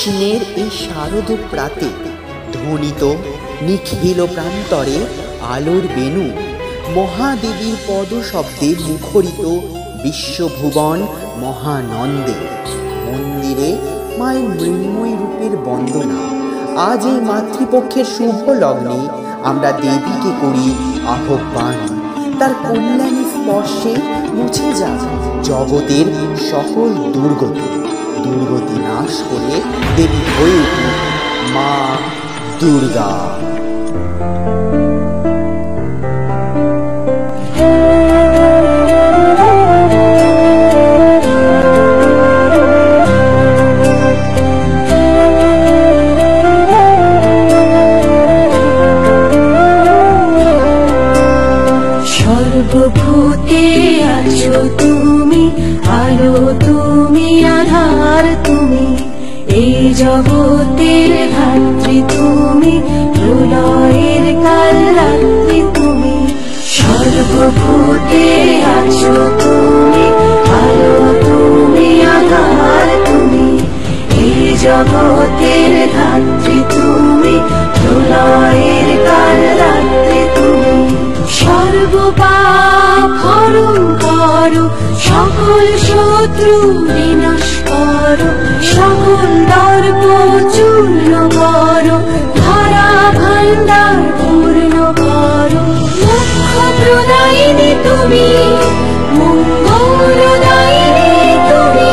আশ্বিনের এই শারদ প্রাতে ধ্বনিত নিখিল প্রান্তরে আলোর বেণু, মহাদেবীর পদশব্দে মুখরিত বিশ্বভুবন মহানন্দে। মন্দিরে মায়ের মৃন্ময় রূপের বন্দনা। আজ এই মাতৃপক্ষের শুভ লগ্নে আমরা দেবীকে করি আহ্বান। তার কল্যাণী স্পর্শে মুছে যাক জগতের সকল দুর্গতি। দুর্গতি নাশ করে দেবী হয়ে উঠুক মা দুর্গা। সর্বভূতে আছো তুমি, আলো তুমি, আধার তুমি, এই জগতের ধাত্রী তুমি, প্রলয়ের কাল রাত্রি তুমি। সর্বভূতে আছো তুমি, আলো তুমি, আধার তুমি, এই জগতের ধাত্রী তুমি, প্রলয়ের কাল রাত্রি তুমি। সর্বপাপ হরণ করো, সকল শত্রু বিনাশ করো, সকল দর্প চূর্ণ করো, ধরা ভাণ্ডার পূর্ণ করো। মোক্ষ প্রদায়িনী তুমি, মঙ্গলদায়িনী তুমি,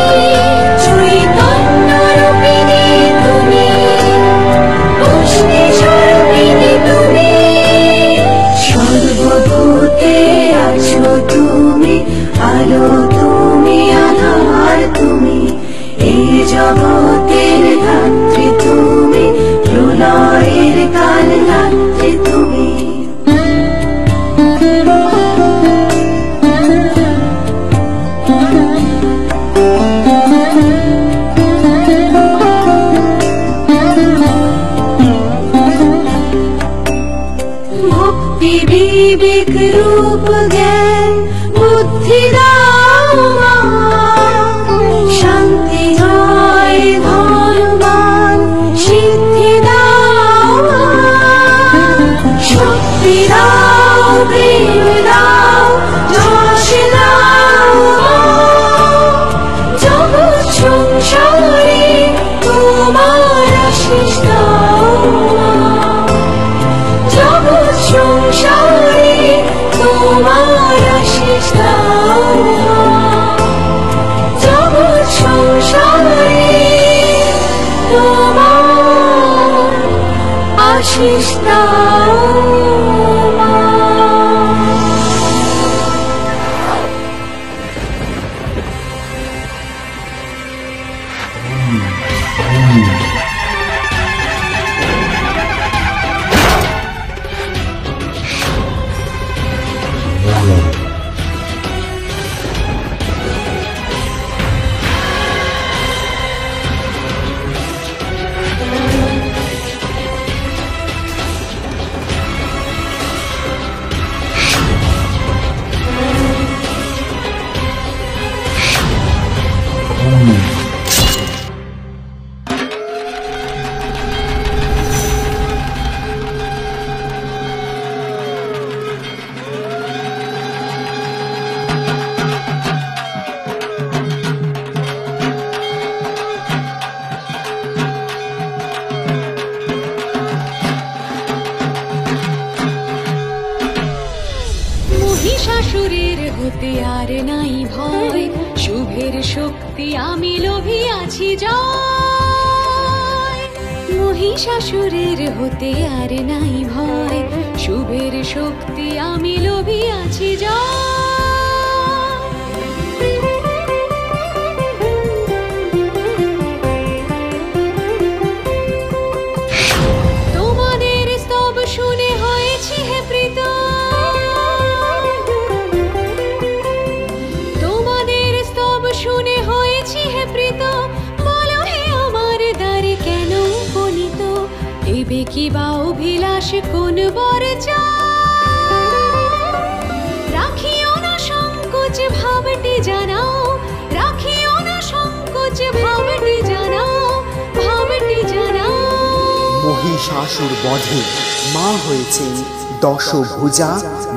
চৈতন্য রূপিণী তুমি, পুষ্টি স্বরূপিণী তুমি। সর্বভূতে আছো তুমি, আলো তুমি, আধার তুমি, এই জগতের ধাত্রী তুমি, প্রলয়ের কাল রাত্রি তুমি। ভক্তি বিবেক রূপ জ্ঞান বুদ্ধি দাও মা, শান্তি জয় ধনবান সিদ্ধি দাও মা, শক্তি দাও প্রেম দাও যশ দাও মা। জগৎ সংসারে তোমার আশীষ দাও মা, জগৎ সংসারে তোমার আশীষ দাও মা, জগৎ সংসারে তোমার আশীষ দাও মা। মহিষাসুরের হতে আর নাই ভয়, শুভের শক্তি আমি লোভিয়াছি জয়। মহিষাসুরের হতে আর নাই ভয়, শুভের শক্তি আমি লোভিয়াছি জয়। তোমাদের স্তব শুনে হয়েছি হে প্রীত, শুনে হয়েছি হে প্রীত, বলো হে আমার দ্বারে কেন উপনীত, এবে কি বা অভিলাষ কোন বর রাখিও না সংকোচ ভাবটি জানাও, রাখিও না সংকোচ ভাবটি জানাও, ভাবটি মহিষাসুর বধে মা হয়েছেন দশভুজা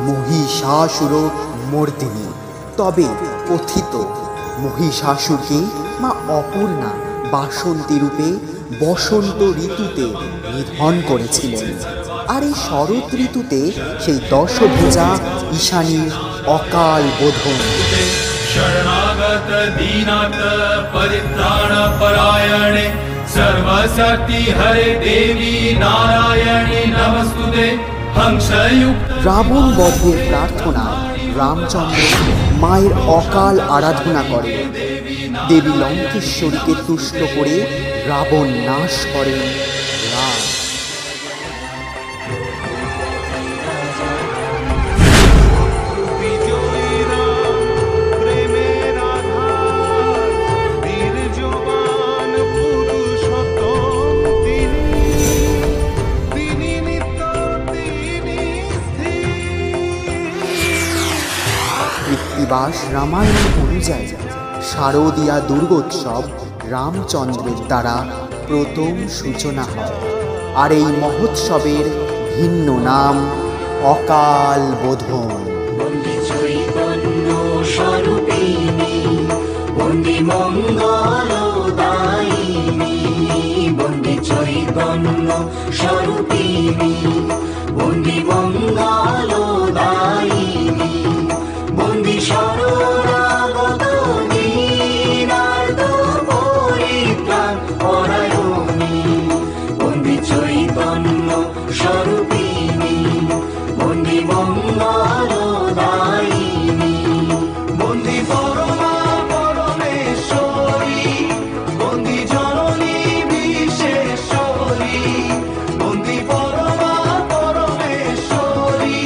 মহিষাসুর মর্দিনী। তবে কথিত মহিষাসুরকে মা অপর্ণা বাসন্তী রূপে বসন্ত ঋতুতে নিধন করেছিলেন। আর এই শরৎ ঋতুতে সেই দশভুজা ঈশানীর অকাল বোধন। शरणागत दीनाथ परित्राण परायणे सर्वशक्ति हरे देवी नारायणी नमस्तुते हंसयुक्त। রাবণ বধের প্রার্থনায় রামচন্দ্র মায়ের অকাল আরাধনা করে। দেবী লঙ্কেশ্বরীকে তুষ্ট করে রাবণ নাশ করেন রাম। কৃত্তিবাস রামায়ণ অনুযায়ী শারদীয়া দুর্গোৎসব রামচন্দ্রের দ্বারা প্রথম সূচনা হয়। আর এই মহোৎসবের ভিন্ন নাম অকাল বোধন। বন্দে চৈতন্য স্বরূপিণী, বন্দে মঙ্গলদায়িনী, বন্দে চৈতন্য স্বরূপিণী, বন্দে মঙ্গলদায়িনী, বন্দে শরণাগত দীনার্ত পরিত্রাণ পরায়ণী, বন্দে চৈতন্য স্বরূপিণী, বন্দে মঙ্গলদায়িনী, বন্দে পরমা পরমেশ্বরী, বন্দে জননী বিশেশ্বরী, বন্দে পরমা পরমেশ্বরী,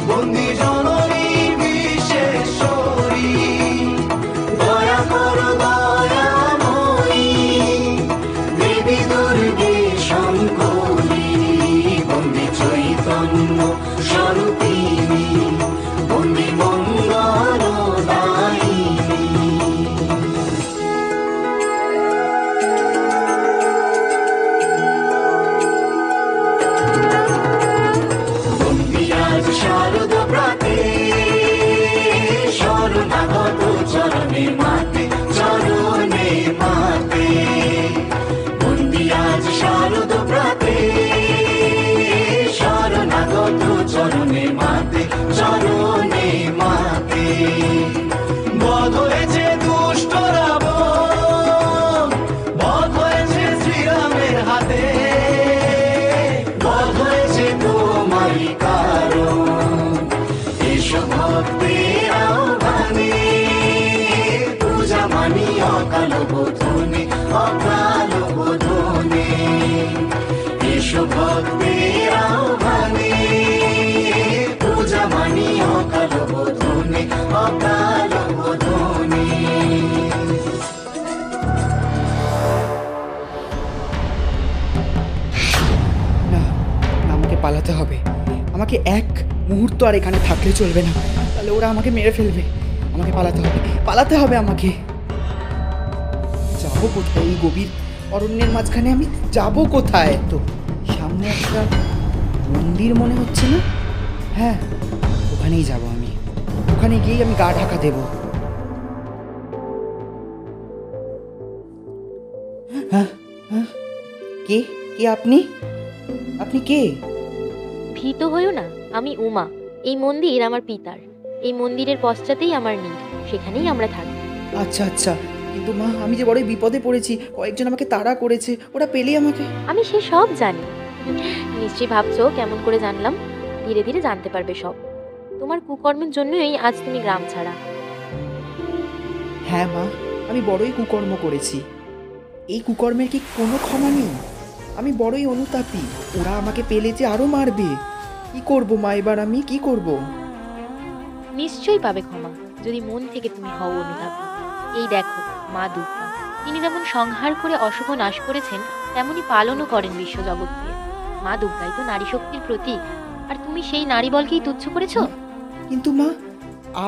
বন্দে জননী বিশেশ্বরী, দয়া করো দয়াময়ী, দেবী দুর্গে শঙ্করী, বন্দে চৈতন্য স্বরূপিণী, বন্দে মঙ্গলদায়িনী। বন্দে আজ শারদ প্রাতে, শরণাগত চরণে মাতে, চরণে মাতে, বন্দে আজ শারদ প্রাতে, শরণাগত চরণে মাতে, চরণে মাতে। বধ হয়েছে দুষ্ট রাবণ, বধ হয়েছে শ্রীরামের হাতে, বধ হয়েছে তোমারই কারণ। এসো ভক্তের আহ্বানে, পূজা মানি অকাল বোধনে, অকাল বোধনে। এসো ভক্তের আহ্বানে, পূজা মানি অকাল বোধনে, অকাল বোধনে। না, আমাকে পালাতে হবে। আমাকে এক মুহূর্ত আর এখানে থাকলে চলবে না, তাহলে ওরা আমাকে মেরে ফেলবে। আমাকে পালাতে হবে আমাকে। যাবো কোথায়? এই গভীর অরণ্যের মাঝখানে আমি যাবো কোথায়? তো সামনে একটা মন্দির মনে হচ্ছে না? হ্যাঁ, ওখানেই যাব আমি। ওখানে গিয়েই আমি গা ঢাকা দেব। হ্যাঁ হ্যাঁ, কে কে আপনি? আপনি কে? ভীত হইও না, আমি উমা। এই মন্দির আমার পিতার। এই মন্দিরের পশ্চাতেই আমার নীড়, সেখানেই আমরা থাকি। আচ্ছা আচ্ছা, কিন্তু মা, আমি যে বড়ই বিপদে পড়েছি। কয়েকজন আমাকে তাড়া করেছে, ওরা পেলেই আমাকে। আমি সে সব জানি। নিশ্চয়ই ভাবছো কেমন করে জানলাম? ধীরে ধীরে জানতে পারবে সব। তোমার কুকর্মের জন্যই আজ তুমি গ্রাম ছাড়া। হ্যাঁ মা, আমি বড়ই কুকর্ম করেছি। এই কুকর্মের কি কোনো ক্ষমা নেই? আমি বড়ই অনুতাপী। ওরা আমাকে পেলে যে আরো মারবে। কি করব মা, এবার আমি কি করব? নিশ্চয়ই পাবে ক্ষমা, যদি মন থেকে তুমি হও অনুতাপী। এই দেখো মা দুর্গা, তিনি যেমন সংহার করে অশুভ নাশ করেছেন, তেমনি পালনও করেন বিশ্বজগৎকে। মা দুর্গাই তো নারী শক্তির প্রতীক, আর তুমি সেই নারী বলকেই তুচ্ছ করেছো। কিন্তু মা,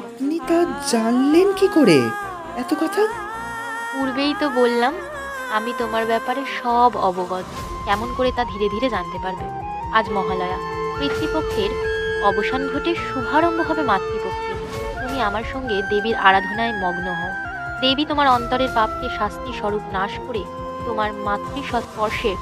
আপনি তা জানলেন কি করে এত কথা? পূর্বেই তো বললাম, আমি তোমার ব্যাপারে সব অবগত। কেমন করে তা ধীরে ধীরে জানতে পারবে। আজ মহালয়া, পিতৃপক্ষের অবসান ঘটে শুভারম্ভ হবে মাতৃপক্ষে। তুমি আমার সঙ্গে দেবীর আরাধনায় মগ্ন হও। দেবী তোমার অন্তরের পাপকে শাস্তি স্বরূপ নাশ করে তোমার মাতৃস্পর্শে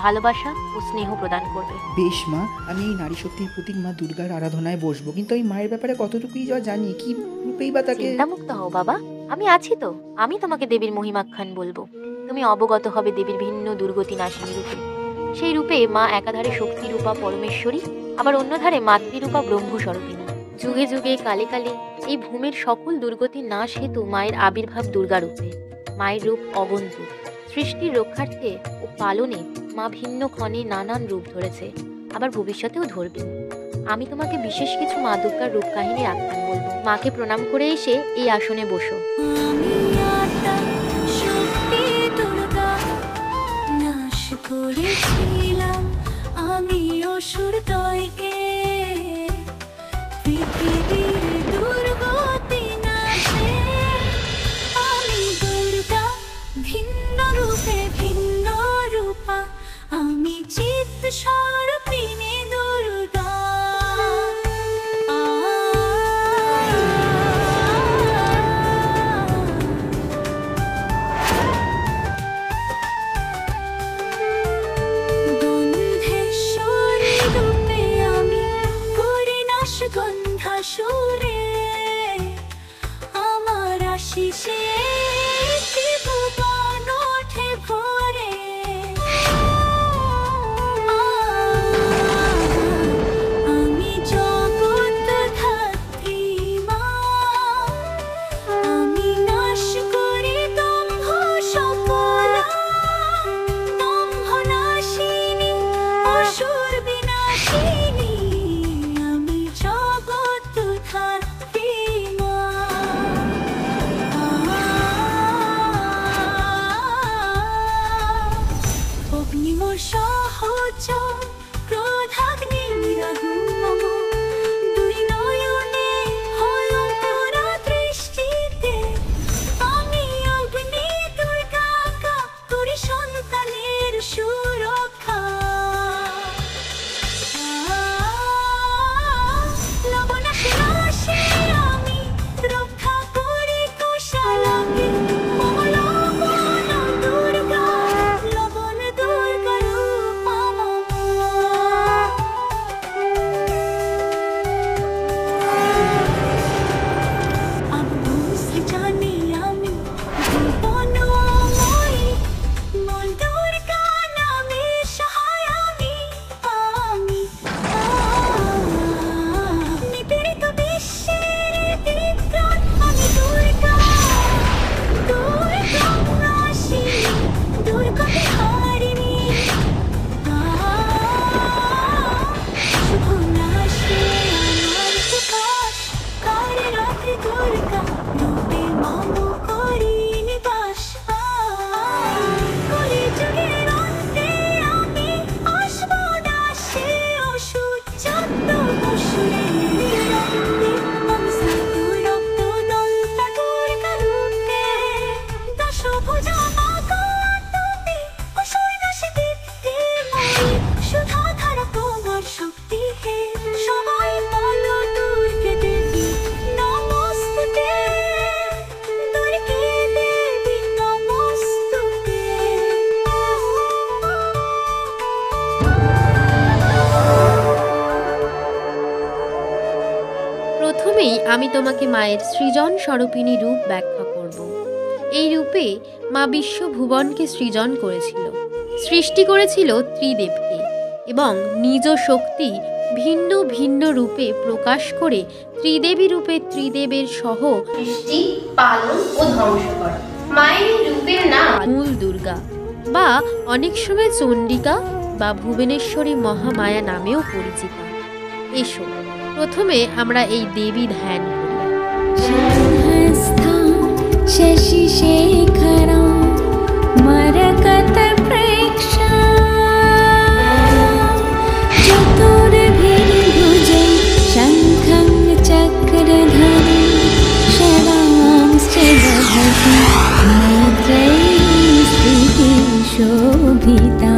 ভালোবাসা ও স্নেহ প্রদান করবে। বেশ মা, আমি এই নারী শক্তির প্রতীক মা দুর্গার আরাধনায় বসবো, কিন্তু আমি মায়ের ব্যাপারে কতটুকুই যা জানি, কি রূপেই বা তাকে। চিন্তামুক্ত হও বাবা, আমি আছি তো। আমি তোমাকে দেবীর মহিমাখ্যান বলবো। তুমি অবগত হবে দেবীর ভিন্ন দুর্গতি নাশিনী রূপে। সেই রূপে মা একাধারে শক্তিরূপা পরমেশ্বরী, আবার অন্যধারে মাতৃরূপা ব্রহ্মস্বরূপিণী। যুগে যুগে কালে কালে এই ভূমির সকল দুর্গতি নাশ হেতু মায়ের আবির্ভাব দুর্গা রূপে। মায়ের রূপ অগন্ত। সৃষ্টির রক্ষার্থে ও পালনে মা ভিন্ন ক্ষণে নানান রূপ ধরেছে, আবার ভবিষ্যতেও ধরবে। আমি তোমাকে বিশেষ কিছু মা দুর্গার রূপ কাহিনীর আখ্যান বলবো। মাকে প্রণাম করে এসে এই আসনে বসো। আমি আত্মা শক্তি দুর্গা, নাশ করেছিলাম আমি অসুর দয়কে। পৃথিবীর দুর্গতি নাশে আমি দুর্গা, ভিন্ন রূপে ভিন্ন রূপা। আমি চিত্ত স্বরূপিণী দুর্গা। গন্ধেশ্বরী রূপে আমি করি নাশ গন্ধাসুরে। আমার আশিসে ত্রিভুবন ওঠে ভরে। আমি জগৎ ধাত্রী মা, আমি নাশ করি দম্ভ সকল। দম্ভ নাশিনী, অসুর বিনাশিনী, আমি জগৎ ধাত্রী মা। অগ্নিম সহজ ক্রোধাগ্নি রাহু মম। দুই নয়নে হয় অন্তরা দৃষ্টিতে। আমি অগ্নি দুর্গা করি সন্তানের সুরক্ষা। লবণাশে আমি রক্ষা করি কুশালাকে। মম লবণ দুর্গা, লবণ দুর্গা রূপা মম। জানি আমি জীবনময়ী, মন দুর্গা নামে সহায় আমি। নিপীড়িত বিশ্বের বিক্রম আমি দুর্গা। দুর্গা নাশিনী, দুর্গা বিহারিণী। শুভ নাশে আমার প্রকাশ, কারে রাত্রি দুর্গা রূপে মম করি নিবাস। কলিযুগের অন্তে আমি আসব নাশে অসুর চন্দ্র অসুরের রক্তে। আমি সাধু রক্ত দন্তা দুর্গা রূপে। দশভুজা মা গো তুমি, অসুর নাশে দীপ্তিময়ী। সুধা ধারা তোমার শক্তি হে, সবাই বলো দুর্গে দেবী নমস্তুতে। দুর্গে দেবী নমস্তুতে। প্রথমেই আমি তোমাকে মায়ের সৃজন স্বরূপিণী রূপ ব্যাখ্যা করব। এই রূপে মা বিশ্বভুবনকে সৃজন করেছিল, সৃষ্টি করেছিল ত্রিদেবকে, এবং নিজ শক্তি ভিন্ন ভিন্ন রূপে প্রকাশ করে ত্রিদেবী রূপে ত্রিদেবের সহ সৃষ্টি, পালন ও ধ্বংস করা। মায়ের এই রূপের নাম মূল দুর্গা বা অনেক সময় চণ্ডিকা বা ভুবনেশ্বরী মহামায়া নামেও পরিচিতা। এসো প্রথমে আমরা এই দেবী ধ্যান করি। शशिशेखरं मरकतप्रेक्षा। चतुर्भिर्भुजै शङ्खं चक्रधरं शरांश्च दधति नेत्रैः स्थितिशोभिता।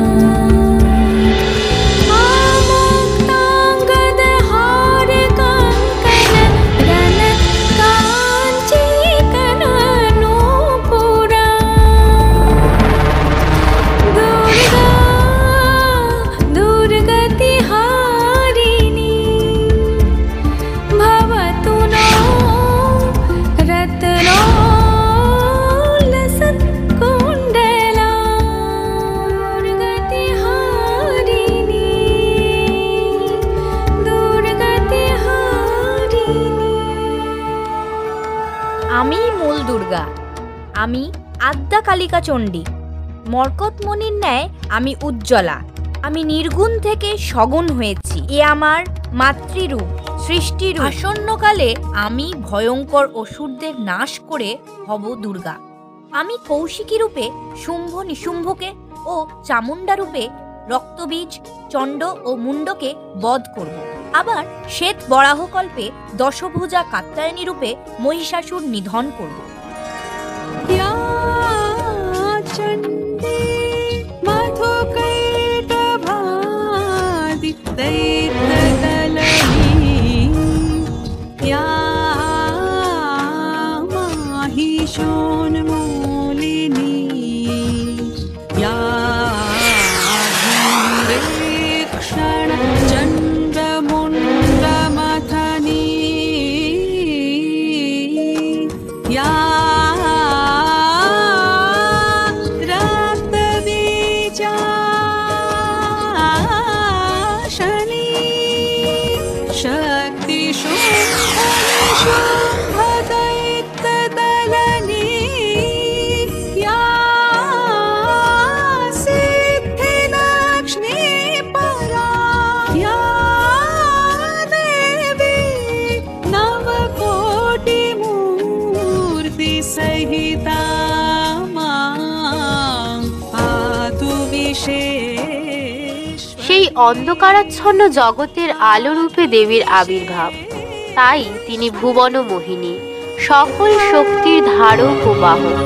দুর্গা। আমি আদ্যা কালিকা চণ্ডী। মরকতমণির ন্যায় আমি উজ্জ্বলা। আমি নির্গুণ থেকে সগুণ হয়েছি। এ আমার মাতৃরূপ, সৃষ্টিরূপ। আসন্নকালে আমি ভয়ঙ্কর অসুরদের নাশ করে হব দুর্গা। আমি কৌশিকী রূপে শুম্ভ নিশুম্ভকে ও চামুণ্ডা রূপে রক্তবীজ, চণ্ড ও মুণ্ডকে বধ করব। আবার শ্বেত বরাহকল্পে দশভুজা কাত্যায়নী রূপে মহিষাসুর নিধন করব। या चण्डी मधुकैटभादिदैत्यदलनी या माहिषोन्मूलिनी या धूम्रेक्षण चण्डमुण्डमथनी या সেই অন্ধকারাচ্ছন্ন জগতের আলোরূপে দেবীর আবির্ভাব। তাই তিনি ভুবন মোহিনী, সকল শক্তির ধারক ও বাহক।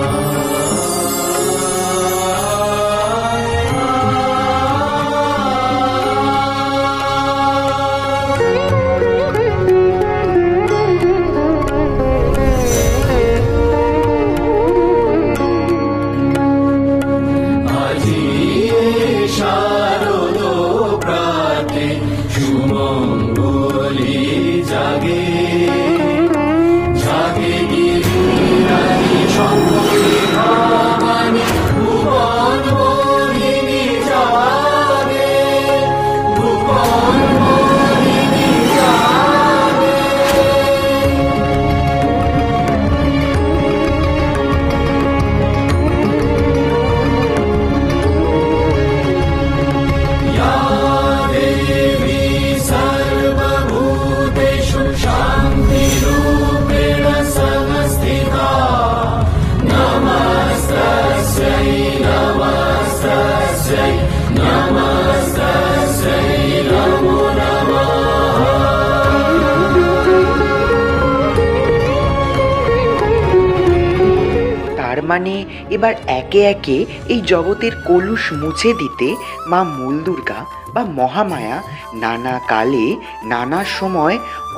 মানে এবার একে একে এই জগতের কলুষ মুছে দিতে মা মূল দুর্গা বা মহামায়া নানা কালে নানা সময়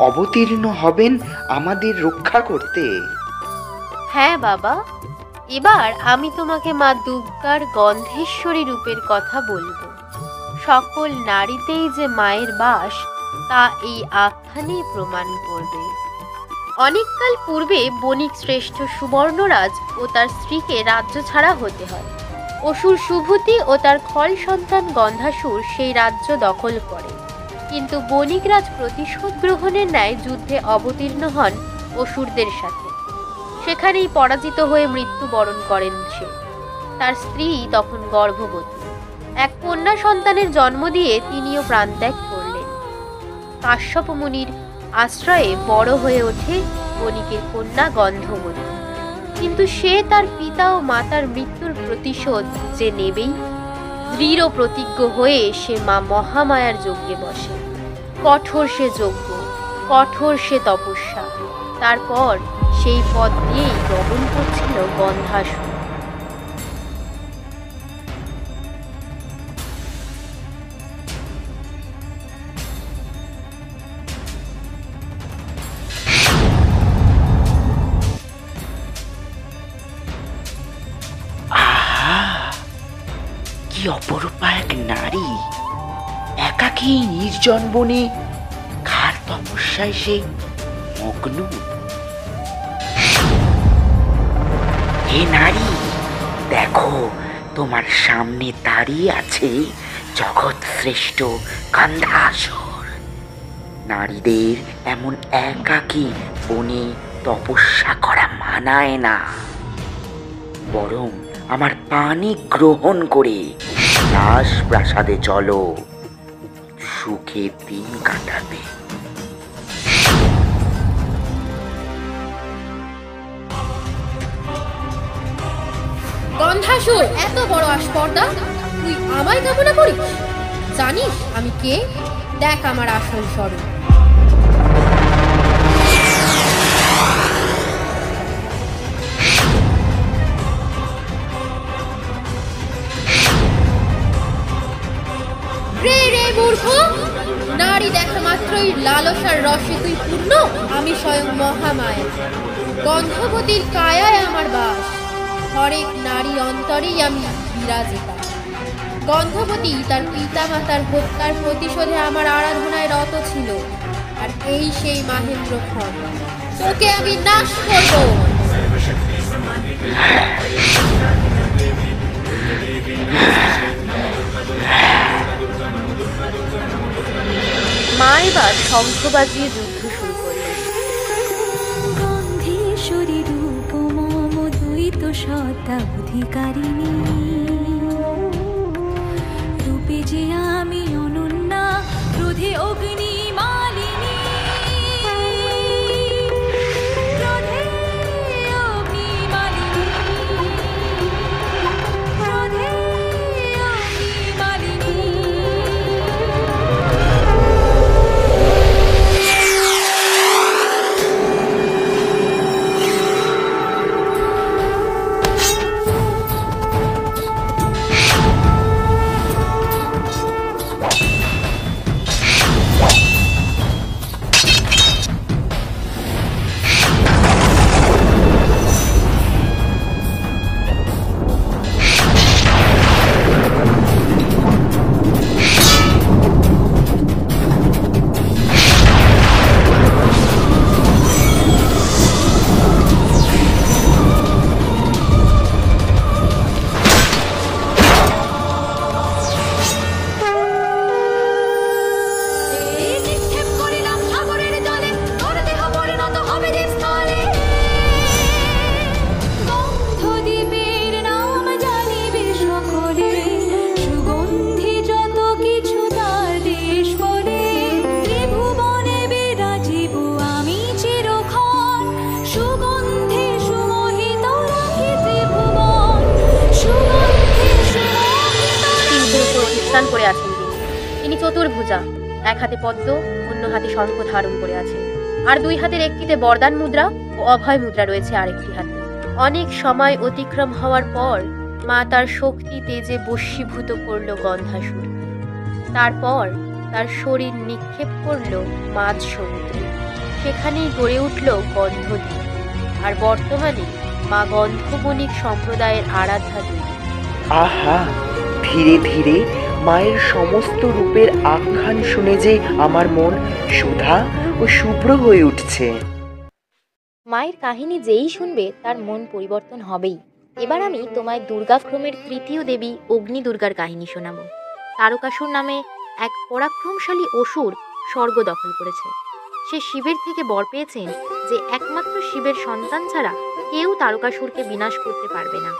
অবতীর্ণ হবেন আমাদের রক্ষা করতে। হ্যাঁ বাবা, এবার আমি তোমাকে মা দুর্গার গন্ধেশ্বরী রূপের কথা বলবো। সকল নারীতেই যে মায়ের বাস তা এই আখ্যানেই প্রমাণ করবে। অনেককাল পূর্বে বণিক শ্রেষ্ঠ সুবর্ণরাজ ও তার স্ত্রীকে রাজ্য ছাড়া হতে হয়। অসুর সুভূতি ও তার খল সন্তান গন্ধাসুর সেই রাজ্য দখল করে, কিন্তু বণিকরাজ প্রতিশোধ গ্রহণের ন্যায় যুদ্ধে অবতীর্ণ হন অসুরদের সাথে। সেখানেই পরাজিত হয়ে মৃত্যুবরণ করেন সে। তার স্ত্রী তখন গর্ভবতী। এক কন্যা সন্তানের জন্ম দিয়ে তিনিও প্রাণত্যাগ করলেন। কাশ্যপ মুনির আশ্রয়ে বড় হয়ে ওঠে বণিকের কন্যা গন্ধবতী। কিন্তু সে তার পিতা ও মাতার মৃত্যুর প্রতিশোধ যে নেবেই। দৃঢ় প্রতিজ্ঞ হয়ে সে মা মহামায়ার যজ্ঞে বসে। কঠোর সে যজ্ঞ, কঠোর সে তপস্যা। তারপর সেই পথ দিয়েই গমন করছিল গন্ধাসুর। কি অপরূপা এক নারী, একাকী নির্জন বনে কার তপস্যায় সে মগ্ন। হে নারী, দেখো তোমার সামনে দাঁড়িয়ে আছে জগৎ শ্রেষ্ঠ গন্ধাসুর। নারীদের এমন একাকী বনে তপস্যা করা মানায় না। বরং আমার পানি গ্রহণ করে রাজপ্রাসাদে চলো সুখে দিন কাটাতে। গন্ধাসুর, এত বড় আস্পর্ধা, তুই আমায় কামনা করিস? জানিস আমি কে? দেখ আমার আসল স্বরূপ। রে রে মূর্খ, নারী দেখা মাত্রই লালসার রসে তুই পূর্ণ। আমি স্বয়ং মহামায়া, গন্ধবতীর কায়ায় আমার বাস, হরেক নারী অন্তরেই আমি বিরাজিতা। গন্ধবতী তার পিতা মাতার হত্যার প্রতিশোধে আমার আরাধনায় রত ছিল, আর এই সেই মাহেন্দ্র খন, তোকে আমি নাশ করব। মা এবার শঙ্খ বাজিয়ে যুদ্ধ শুরু করলেন। গন্ধেশ্বরী রূপ মম দ্বৈত সত্তা অধিকারিণী, রূপে যে আমি অনন্যা, ক্রোধে অগ্নি মালিনী, ক্রোধে অগ্নি মালিনী, ক্রোধে অগ্নি মালিনী। করে আছেন তিনি চতুর্ভুজা, এক হাতে পদ্ম, অন্য হাতে শঙ্খ ধারণ করে আছেন, আর দুই হাতের একটিতে বরদান মুদ্রা ও অভয় মুদ্রা রয়েছে আরেকটি হাতে। অনেক সময় অতিক্রম হওয়ার পর মা তার শক্তি তেজে বশীভূত করল গন্ধাসুর। তারপর তার শরীর নিক্ষেপ করল মাঝ সমুদ্রে, সেখানেই গড়ে উঠল গন্ধদ্বীপ। আর বর্তমানে মা গন্ধবণিক সম্প্রদায়ের আরাধ্যা দেবী। আহা, ধীরে ধীরে মায়ের সমস্ত রূপের আখ্যান শুনে যে আমার মন সুধা ও শুভ্র হয়ে উঠছে। মায়ের কাহিনী যেই শুনবে তার মন পরিবর্তন হবেই। এবার আমি তোমায় দুর্গাক্রমের তৃতীয় দেবী অগ্নি দুর্গার কাহিনী শোনাবো। তারকাসুর নামে এক পরাক্রমশালী অসুর স্বর্গ দখল করেছে। সে শিবের থেকে বর পেয়েছেন যে একমাত্র শিবের সন্তান ছাড়া কেউ তারকাসুরকে বিনাশ করতে পারবে না।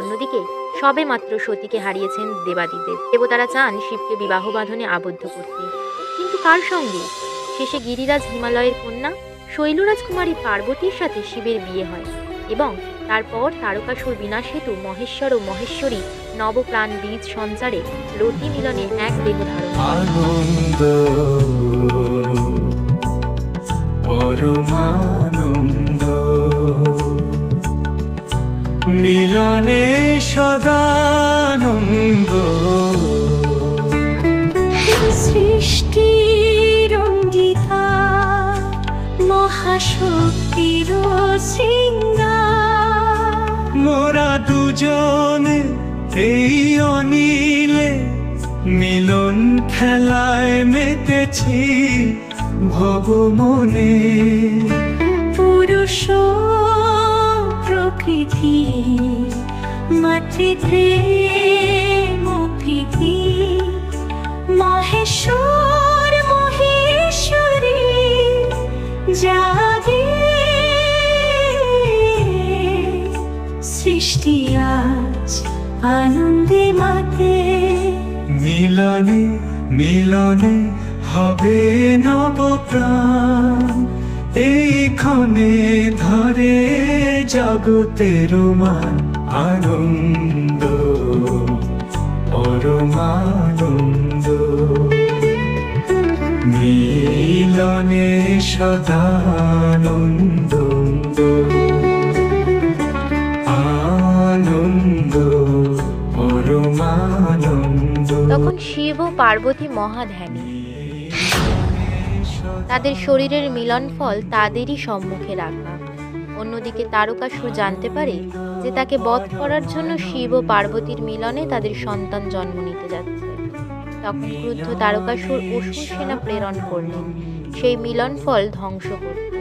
অন্যদিকে সবে মাত্র সতীকে হারিয়েছেন দেবাদিদেব। দেবতারা চান শিবকে বিবাহ বাঁধনে আবদ্ধ করতে, কিন্তু কার সঙ্গে? শেষে গিরিরাজ হিমালয়ের কন্যা শৈলরাজকুমারী পার্বতীর সাথে শিবের বিয়ে হয় এবং তারপর তারকাসুর বিনাশ হেতু মহেশ্বর ও মহেশ্বরী নবপ্রাণ বীজ সঞ্চারে রতি মিলনে এক দেহ ধারণ। আনন্দ পরমানন্দ মিলনে সদানন্দ। সৃষ্টি রঞ্জিতা মহাশক্তির শৃঙ্গার, মোরা দুজনে এই অনিলে মিলন খেলায় মেতেছি ভবমনে। পুরুষ প্রকৃতি মাতৃপ্রেম প্রীতি, মহেশ্বর মহেশ্বরী জাগে সৃষ্টি হয়েছি আজ আনন্দে মাতে, মিলনে মিলনে হবে নব প্রাণ, এই ক্ষণে ধরে জগতের মান, আনন্দ পরমানন্দ, মিলনে সদানন্দ, আনন্দ পরমানন্দ। তখন শিব ও পার্বতী মহাধ্যানী। তাদের শরীরের মিলন ফল তাদেরই সম্মুখে রাখা। অন্যদিকে তারকাসুর জানতে পারে যে তাকে বধ করার জন্য শিব ও পার্বতীর মিলনে তাদের সন্তান জন্ম নিতে যাচ্ছে। তখন ক্রুদ্ধ তারকাসুর অসুর সেনা প্রেরণ করলেন সেই মিলন ফল ধ্বংস করতে।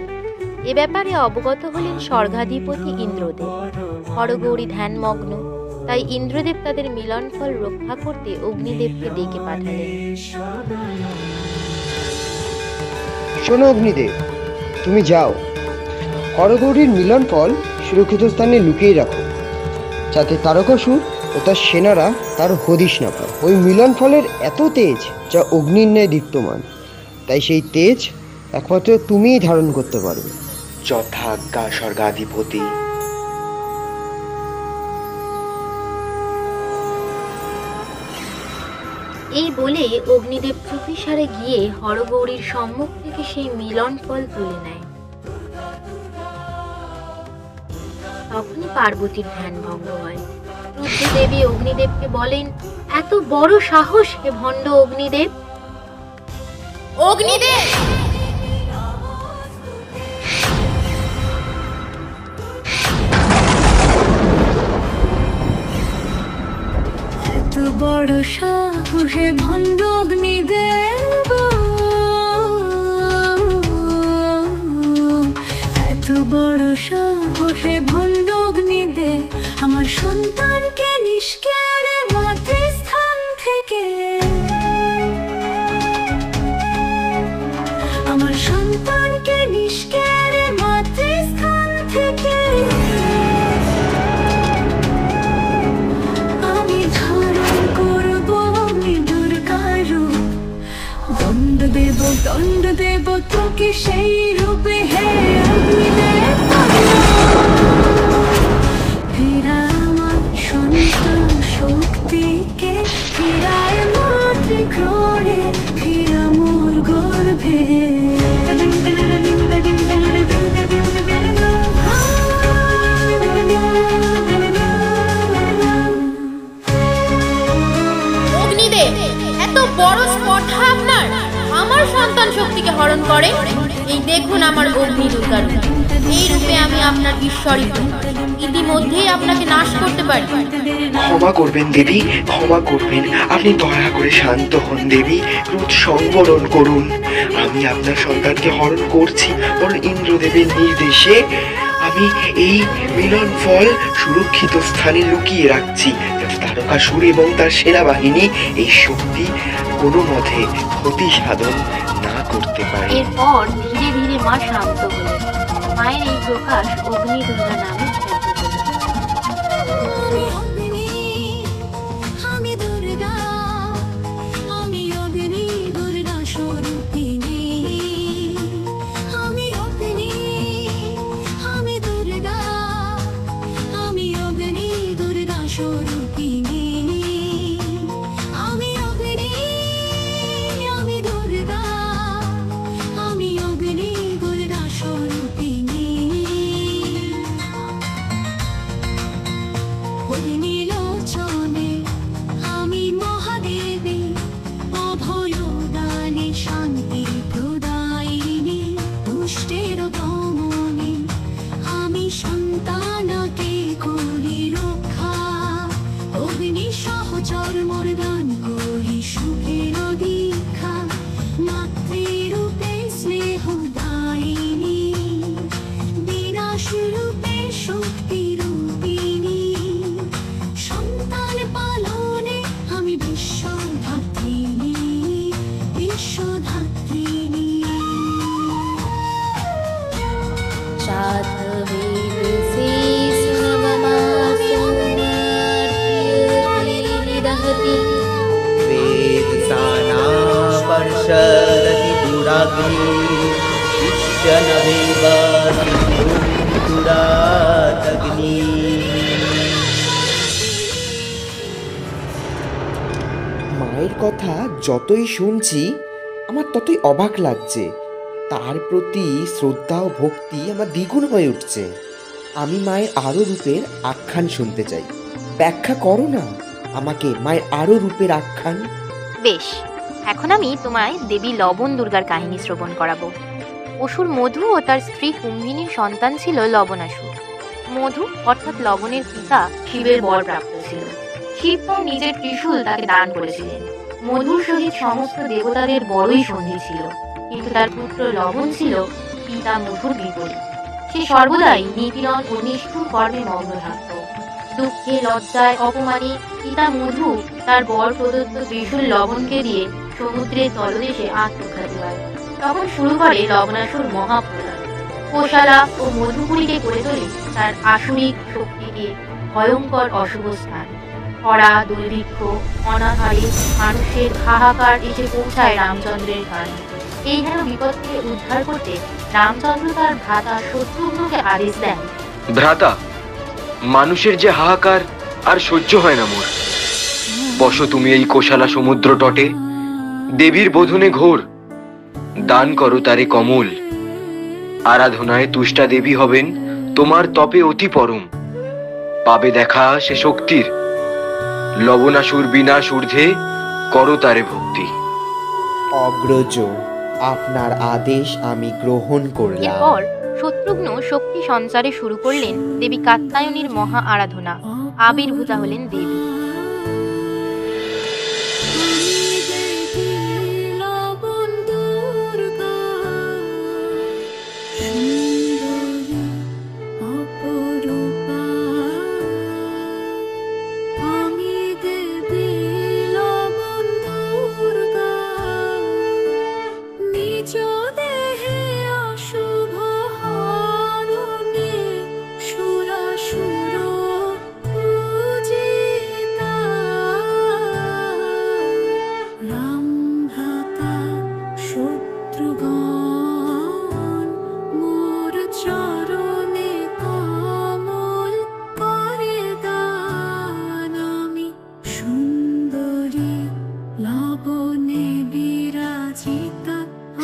এ ব্যাপারে অবগত হলেন স্বর্গাধিপতি ইন্দ্রদেব। হরগৌরী ধ্যানমগ্ন, তাই ইন্দ্রদেব তাদের মিলন ফল রক্ষা করতে অগ্নিদেবকে ডেকে পাঠালেন। শোনো অগ্নিদেব, তুমি যাও, হরগৌরীর মিলন ফল সুরক্ষিত স্থানে লুকিয়ে রাখো, যাতে তারকাসুর ও তার সেনারা তার হদিশ না পায়। ওই মিলন ফলের এত তেজ যা অগ্নির ন্যায় দীপ্তমান, তাই সেই তেজ একমাত্র তুমিই ধারণ করতে পারবে। যথাজ্ঞা স্বর্গাধিপতি। এই বলে অগ্নিদেব চুপিসারে গিয়ে হরগৌরীর সম্মুখ থেকে সেই মিলন ফল তুলে নেয়। তখনই পার্বতীর ধ্যান ভঙ্গ হয়। রুদ্র দেবী অগ্নিদেবকে বলেন, এত বড় সাহস হে ভণ্ড অগ্নিদেব! অগ্নিদেব, এত বড় সাহসে ভণ্ড অগ্নিদেব, এত বড় সাহসে ভণ্ড অগ্নিদেব, আমার সন্তানকে নিষ্কারে মাতৃস্থান থেকে, আমার সন্তানকে নিষ্কারে মাতৃস্থান থেকে আমি ধারণ করব দুর্গার রূপ, দণ্ড দেব তোকে সেই রূপে হে অগ্নিদেব। ফিরা আমার সন্তান শক্তিকে, ফিরায় মাতৃ ক্রোড়ে, ফিরা মোর গর্ভে। অগ্নিদেব, এত বড় স্পর্ধা আপনার আমার সন্তান শক্তিকে হরণ করে? এই দেখুন আমার অগ্নি দুর্গা রূপ, এই রূপে আমি আপনার ঈশ্বরী রূপ, ইতিমধ্যেই আপনাকে নাশ করতে পারি। ক্ষমা করবেন দেবী, ক্ষমা করবেন। আপনি দয়া করে শান্ত হন দেবী, ক্রোধ সংবরণ করুন। আমি আপনার সন্তানকে হরণ করছি ওর ইন্দ্রদেবের নির্দেশে। আমি এই মিলন ফল সুরক্ষিত স্থানে লুকিয়ে রাখছি, যাতে তারকাসুর এবং তার সেনাবাহিনী এই শক্তি কোনো মতে ক্ষতি সাধন না করতে পারে। এরপর ধীরে ধীরে মা শান্ত হলেন। মায়ের এই প্রকাশ অগ্নি দুর্গা নামে খ্যাত হলো। আমি দুর্গা, আমি অগ্নি দুর্গা স্বরূপিণী, আমি অগ্নি, আমি দুর্গা, আমি অগ্নি দুর্গা স্বরূপিণী, আমি অগ্নি, আমি দুর্গা, আমি অগ্নি দুর্গা স্বরূপিণী। নীলোচনে আমি মহাদেবী, অভয়দানে শান্তি প্রদায়িনী, দুষ্টের দমনে আমি সন্তানকে করি রক্ষা, অগ্নি সহচর মর্দান করি সুখের দীক্ষা, মাতৃরূপে স্নেহ দায়িনী, বিনাশ রূপে শক্তি রূপিণী, সন্তান পালনে আমি বিশ্বধাত্রিণী, বিশ্বধাত্রিণী। साधवेद से सुनवमासं মায়ের কথা যতই শুনছি আমার ততই অবাক লাগছে। তার প্রতি শ্রদ্ধা ও ভক্তি আমার দ্বিগুণ হয়ে উঠছে। আমি মায়ের আরও রূপের আখ্যান শুনতে চাই। ব্যাখ্যা করো না আমাকে মায়ের আরও রূপের আখ্যান। বেশ, এখন আমি তোমায় দেবী লবণ দুর্গার কাহিনী শ্রবণ করাবো। অসুর মধু ও তার স্ত্রী কুম্ভিনীর সন্তান ছিল লবণাসুর। মধু অর্থাৎ লবণের পিতা শিবের বর প্রাপ্ত ছিল। শিব তার নিজের ত্রিশূল তাকে দান করেছিলেন। মধুর সহিত সমস্ত দেবতাদের বড়ই সন্ধি ছিল, কিন্তু তার পুত্র লবণ ছিল পিতা মধুর বিপরীত। সে সর্বদাই নিপীড়ন ও নিষ্ঠুর কর্মে মগ্ন থাকত। দুঃখে, লজ্জায়, অপমানে পিতা মধু তার বর প্রদত্ত ত্রিশূল লবণকে দিয়ে সমুদ্রের তলদেশে আত্মঘাতী হয়। তখন শুরু করে লবণাসুর মহাপ্রলয়। কোশালা ও মধুপুরীকে করে তোলে তার আসুরিক শক্তি দিয়ে ভয়ঙ্কর অশুভ স্থান। খরা, দুর্ভিক্ষ, অনাহারে মানুষের হাহাকার এসে পৌঁছায় রামচন্দ্রের কানে। এই হেন বিপদ থেকে উদ্ধার করতে রামচন্দ্র তার ভ্রাতা শত্রুঘ্নকে আদেশ দেন, ভ্রাতা, মানুষের যে হাহাকার আর সহ্য হয় না মোর। বসো তুমি এই কোশালা সমুদ্র তটে, দেবীর বোধনে ঘোর, দান করো তারে কমল। আরাধনায় তুষ্টা দেবী হবেন তোমার তপে অতি পরম। পাবে দেখা সে শক্তির, লবণাসুর বিনাশ ঊর্ধ্বে করো তারে ভক্তি। অগ্রজ, আপনার আদেশ আমি গ্রহণ করলাম। এরপর শত্রুঘ্ন শক্তি সঞ্চারে শুরু করলেন দেবী কাত্যায়নীর মহা আরাধনা। আবির্ভূতা হলেন দেবী।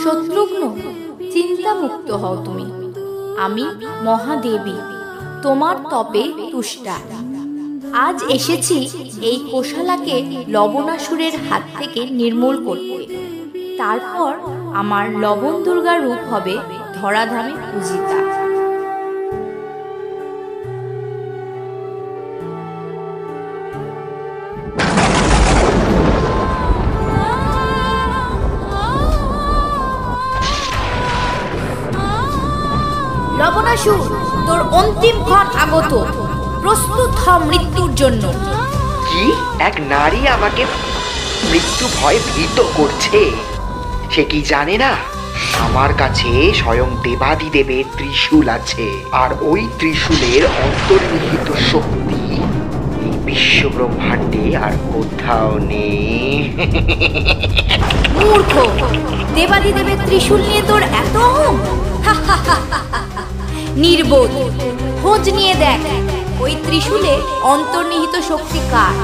শত্রুঘ্ন, চিন্তামুক্ত হও তুমি। আমি মহাদেবী, তোমার তপে তুষ্টা। আজ এসেছি এই কোশালাকে লবণাসুরের হাত থেকে নির্মূল করতে। তারপর আমার লবণ দুর্গার রূপ হবে ধরাধামে পূজিতা। লবণাসুর, তোর অন্তিম ক্ষণ আগত। প্রস্তুত হ মৃত্যুর জন্য। কি এক নারী আমাকে মৃত্যু ভয় ভীত করছে? সে কি জানে না আমার কাছে স্বয়ং দেবাদিদেবের ত্রিশূল আছে, আর ওই ত্রিশূলের অন্তর্নিহিত শক্তি এই বিশ্ব ব্রহ্মাণ্ডে আর কোথাও নেই। মূর্খ, দেবাদিদেবের ত্রিশূল নিয়ে তোর এত অহং? নির্বোধ, খোঁজ নিয়ে দেখ ওই ত্রিশূলে অন্তর্নিহিত শক্তি কার।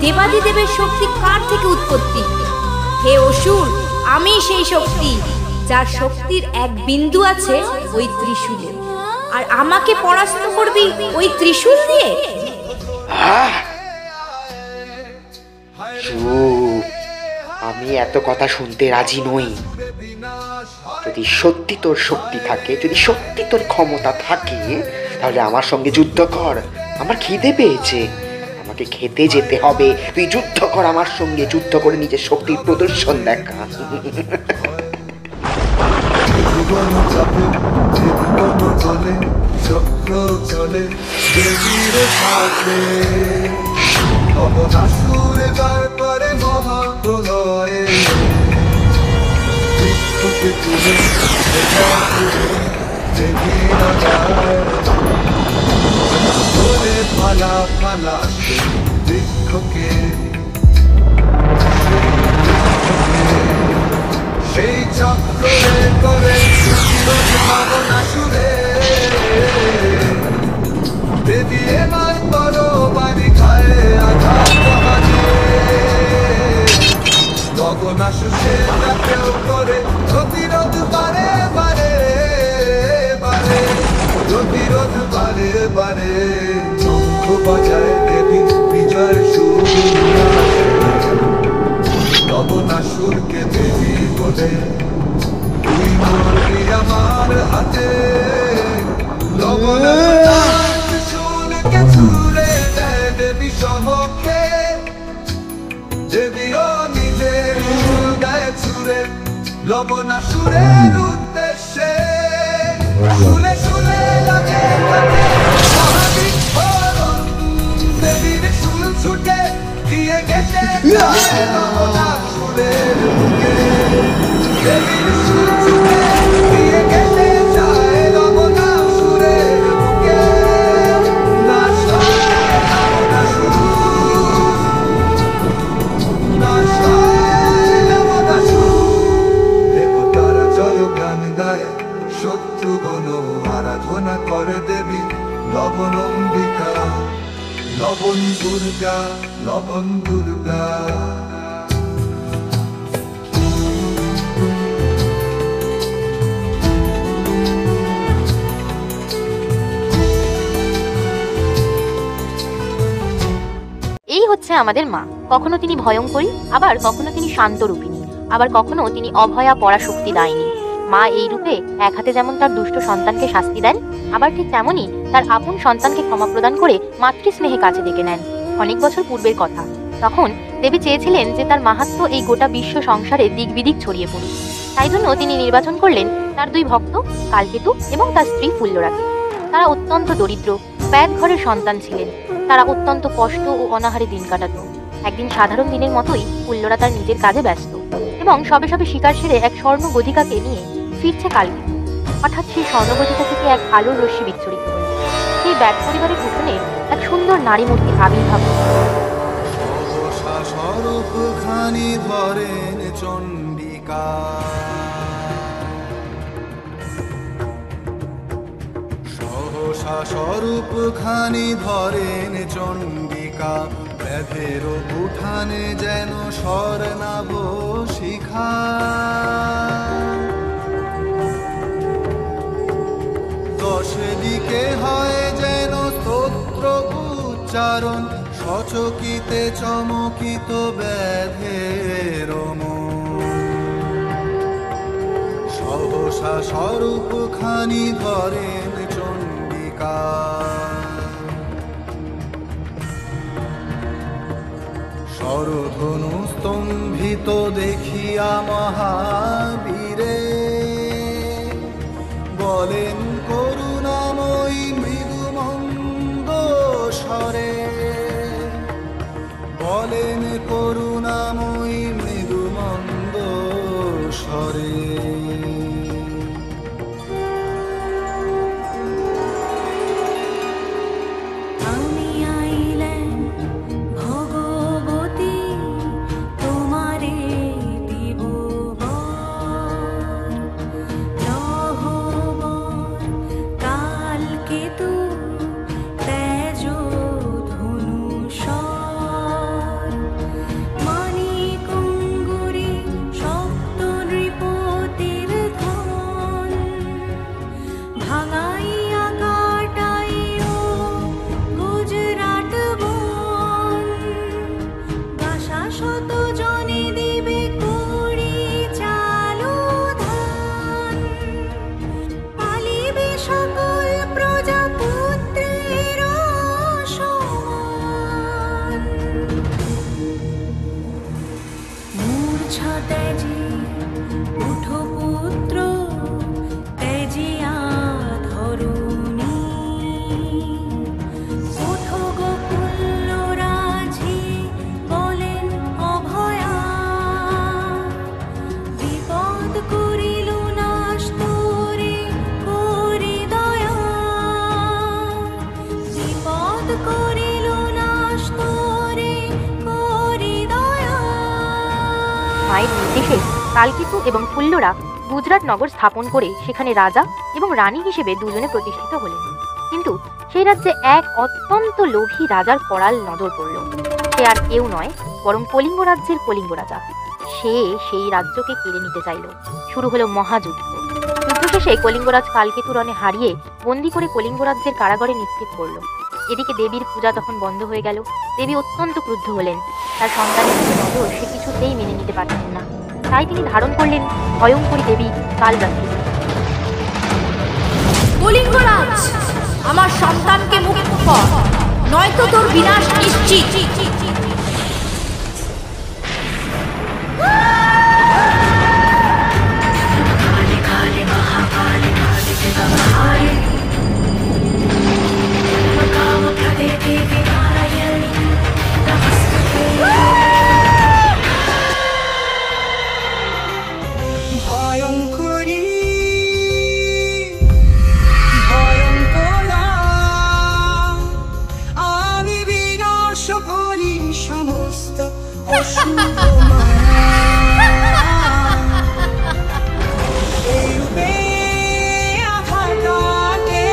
দেবাদিদেবের শক্তি কার থেকে উৎপত্তি? হে অসুর, আমি সেই শক্তি, যার শক্তির এক বিন্দু আছে ওই ত্রিশূলে। আর আমাকে পরাস্ত করবি ওই ত্রিশূল দিয়ে? আমি এত কথা শুনতে রাজি নই। যদি সত্যি তোর শক্তি থাকে, যদি সত্যি তোর ক্ষমতা থাকে, তাহলে আমার সঙ্গে যুদ্ধ কর। আমার খিদে পেয়েছে, আমাকে খেতে যেতে হবে। তুই যুদ্ধ কর আমার সঙ্গে, যুদ্ধ করে নিজের শক্তির প্রদর্শন দেখা। ফালা ফালা বৃক্ষকে সেই চক্রে করে রোজ ভাবনা সুরে দেবী এবার বড় বাড়ি খায় আঘাত গগনা সুখে কেউ করে প্রতিরোধ বারে বারে বারে প্রতিরোধ বারে বারে শঙ্খ বাজায় দেবী বিজয় সুর গগনা সুরকে দেবী বলে তুই মরবি আমার হাতে গগনা সুরকে ছুড়ে দেয় দেবী সমক্ষে দেবীও নিজের সুর গায়ে ছুড়ে লবণা সুরের উদ্দেশ্যে শুনে শুনে লাগে মহাবিস্ফোরণ দেবীর সুর ছুটে দিয়ে গেছে লবণা সুরের বুকে দেবীর সুর ছুটে দিয়ে গেছে যায় লবণা সুরের বুকে নাশ হয় লবণা সুর দেবতার জয় গান গায় শত্রু গণ আরাধনা করে দেবী লবণ অম্বিকা লবণ দুর্গা লবণ দুর্গা এই হচ্ছে আমাদের মা। কখনো তিনি ভয়ঙ্করী, আবার কখনো তিনি শান্ত রূপিণী, আবার কখনো তিনি অভয়া পরাশক্তি দায়িনী। মা এই রূপে এক হাতে যেমন তার দুষ্ট সন্তানকে শাস্তি দেন, আবার ঠিক তেমনই তার আপন সন্তানকে ক্ষমা প্রদান করে মাতৃস্নেহে কাছে ডেকে নেন। অনেক বছর পূর্বের কথা, তখন দেবী চেয়েছিলেন যে তার মাহাত্ম্য এই গোটা বিশ্ব সংসারে দিক বিদিক ছড়িয়ে পড়ুক। তাই জন্য তিনি নির্বাচন করলেন তার দুই ভক্ত কালকেতু এবং তার স্ত্রী ফুল্লরাকে। তারা অত্যন্ত দরিদ্র, প্যাদ ঘরের সন্তান ছিলেন। তারা অত্যন্ত কষ্ট ও অনাহারে দিন কাটাত। একদিন সাধারণ দিনের মতোই ফুল্লরা তার নিজের কাজে ব্যস্ত এবং সবে সবে শিকার সেরে এক স্বর্ণ গধিকাকে নিয়ে ফিরছে কালকেতু। হঠাৎ সেই স্বর্ণগধিকা থেকে এক আলোর রশ্মি বিচ্ছুরিত হল। সেই ব্যাগ পরিবারের উঠোনে এক সুন্দর নারী মূর্তির আবির্ভাব হল। স্বরূপ খানি ধরেন চণ্ডিকা সহসা স্বরূপ খানি ধরেন চণ্ডিকা ব্যাধের উঠানে যেন স্বর্ণাভ শিখা দশ দিকে হয় যেন স্তোত্র উচ্চারণ সচকিতে চমকিত ব্যাধের সহসা স্বরূপ খানি ধরেন চণ্ডিকা স্বরধনু স্তম্ভিত দেখিয়া মহাবীরে বলেন করুণাময়ী মৃদুমন্দ স্বরে বলেন করুণাময়ী মৃদুমন্দ স্বরে আমি আইলেন ভগবতী তোমারে দিব লহবর কালকেতু তেজ ধনুষর মানিকুঙ্গুরি সপ্ত নৃপতির ধন ভাঙাইয়া কাটাইও গুজরাট বন বাসা শত জনে দিবে কুড়ি চালু ধান পালিবে সকল প্রজাপুত্রের সমান মূর্ছা তেজি উঠো পুত্র তেজিয়া ধরুনি উঠো গোকুল রাজি বলেন অভয়া বিপদ করিল নাশ তোরে করি দয়া বিপদ করিল নাশ তোরে করি দয়া মায়ের নির্দেশে কালকেতু এবং ফুল্লরা গুজরাট নগর স্থাপন করে সেখানে রাজা এবং রানী হিসেবে দুজনে প্রতিষ্ঠিত হলেন। কিন্তু সেই রাজ্যে এক অত্যন্ত লোভী রাজার করাল নজর পড়ল। সে আর কেউ নয়, বরং কলিঙ্গ রাজ্যের কলিঙ্গ রাজা। সে সেই রাজ্যকে কেড়ে নিতে চাইল। শুরু হলো মহাযুদ্ধ। যুদ্ধ শেষে কলিঙ্গরাজ কালকেতু রণে হারিয়ে বন্দি করে কলিঙ্গ রাজ্যের কারাগারে নিক্ষেপ করল। এদিকে দেবীর পূজা তখন বন্ধ হয়ে গেল। দেবী অত্যন্ত ক্রুদ্ধ হলেন। তার সন্তানের নজর সে কিছুতেই মেনে নিতে পারছেন না। তাই তিনি ধারণ করলেন ভয়ঙ্করী দেবী কালরাত্রি। কলিঙ্গরাজ, আমার সন্তানকে মুক্ত কর, নয়তো তোর বিনাশ নিশ্চিত। ভয়ঙ্করী ভয়ঙ্করা, আমি বিনাশ করি সমস্ত অশুভ মায়া। এই রূপে আঘাতে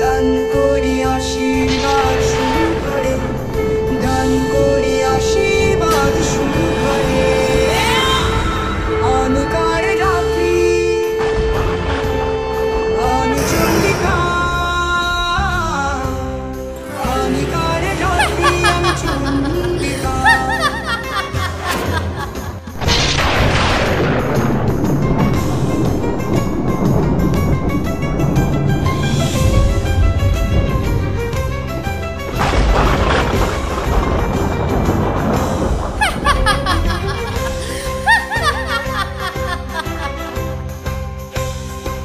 দান করি আশীর্বাদ শুরু করে, দান করি আশীর্বাদ শুরু করে। অন্ধকার রাত্রি অনুচন্ডিকা, অন্ধকার রাত্রি অনুচন্ডিকা।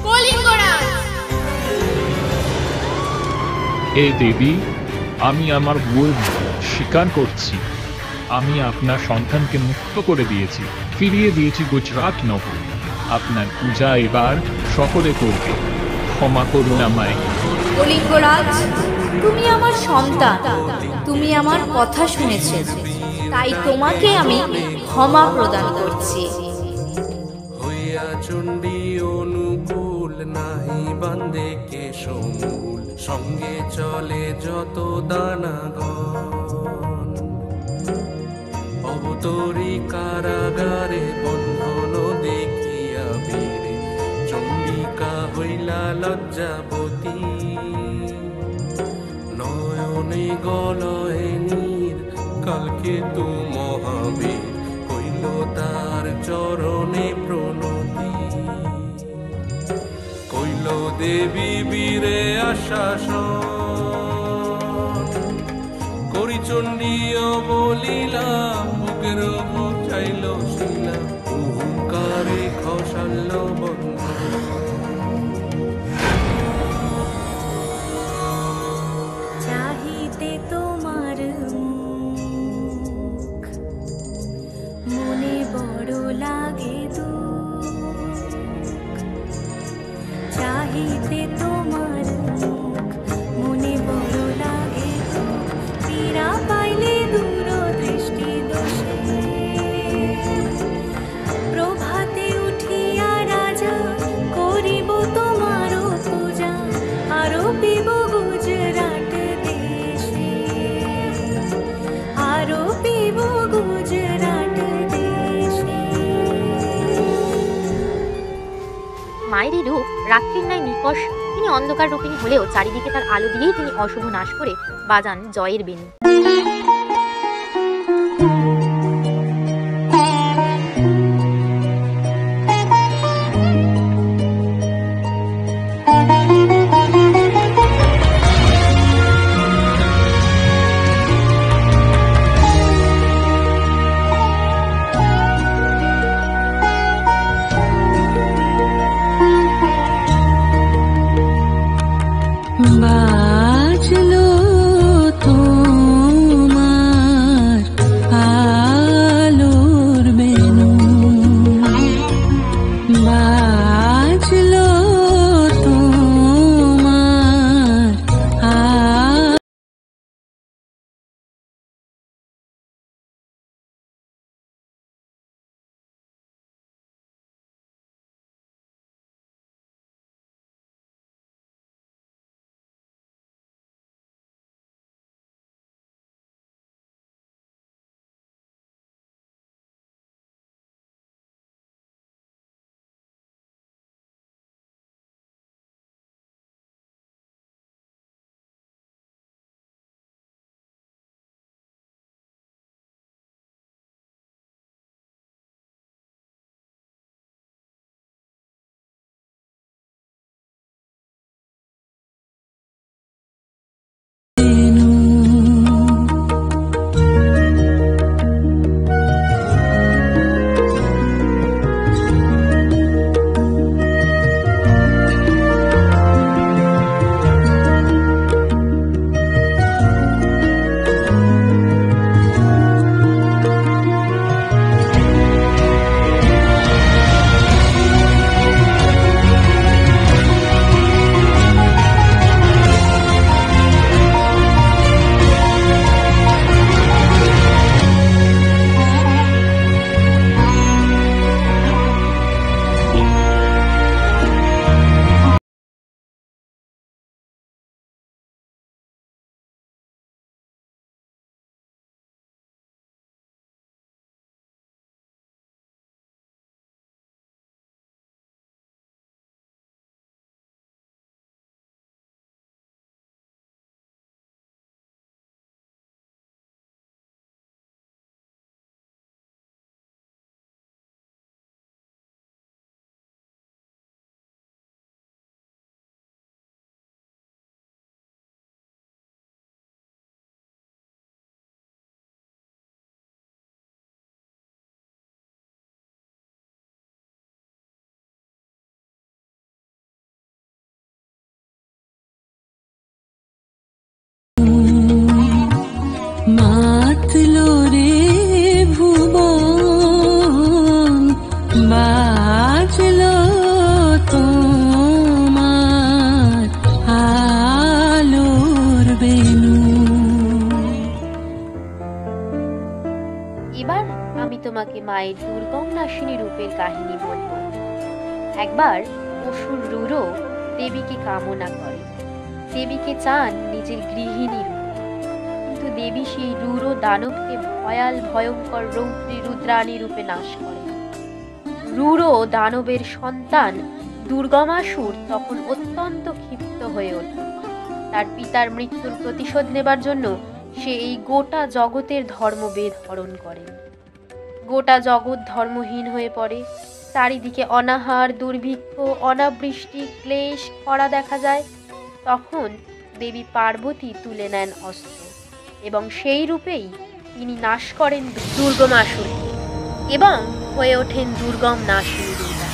কলিঙ্গরাজ, হে দেবী, আমি আমার ভুল স্বীকার করছি। আমি আপনার সন্তানকে মুক্ত করে দিয়েছি, ফিরিয়ে দিয়েছি গুজরাট নগর। আপনার পূজা এবার সকলে করবে, ক্ষমা করুন আমায়। কলিঙ্গরাজ, তুমি আমার সন্তান, তুমি আমার কথা শুনেছ, তাই তোমাকে আমি ক্ষমা প্রদান করছি। হইয়া চণ্ডী অনুকূল, নাহি বান্ধে কেশমূল, সঙ্গে চলে যত দানাগণ। অবতরী কারাগারে বন্ধন দেখিয়া বীরে, চণ্ডিকা হইলা লজ্জাবতী। নয়নে গলয়ে নীর, কালকেতু মহাবীর, কইল তার চরণে প্রণতি। কইল দেবী বীরে আশাসন, করি চণ্ডী অবলীলা, বুকের চাইল শিলা, অহংকারে খসাল বন্ধ। চাহিতে তোমার মুখ, মনে বড় লাগে দুঃখ। চাহিতে তোমার মুখ, মনে বড় লাগে দুঃখ। পীড়া পাইলে দূর দৃষ্টি দোষে, প্রভাতে উঠিয়া রাজা করিব তোমার পূজা, আরোপিব গুজরাট দেশে, আরোপিব গুজরাট দেশে। মায়ের এই রূপ রাত্রির ন্যায় নিকষ। তিনি অন্ধকার রূপিণী হলেও চারিদিকে তার আলো দিয়েই তিনি অশুভ নাশ করে বাজান জয়ের বেণী। তোমাকে মায়ের দুর্গম নাশিনী রূপের কাহিনী বলব। একবার অসুর রুরো দেবীকে কামনা করে, দেবীকে চান নিজের গৃহিণী রূপে, কিন্তু দেবী সেই রুরো দানবকে ভয়াল ভয়ঙ্কর রৌদ্রী রুদ্রাণী রূপে নাশ করে। রুরো দানবের সন্তান দুর্গমাসুর তখন অত্যন্ত ক্ষিপ্ত হয়ে ওঠে। তার পিতার মৃত্যুর প্রতিশোধ নেবার জন্য সে এই গোটা জগতের ধর্মবেদ হরণ করে। গোটা জগৎ ধর্মহীন হয়ে পড়ে। চারিদিকে অনাহার, দুর্ভিক্ষ, অনাবৃষ্টি, ক্লেশ, খরা দেখা যায়। তখন দেবী পার্বতী তুলে নেন অস্ত্র এবং সেই রূপেই তিনি নাশ করেন দুর্গমাসুরকে এবং হয়ে ওঠেন দুর্গম নাশিনী দুর্গা।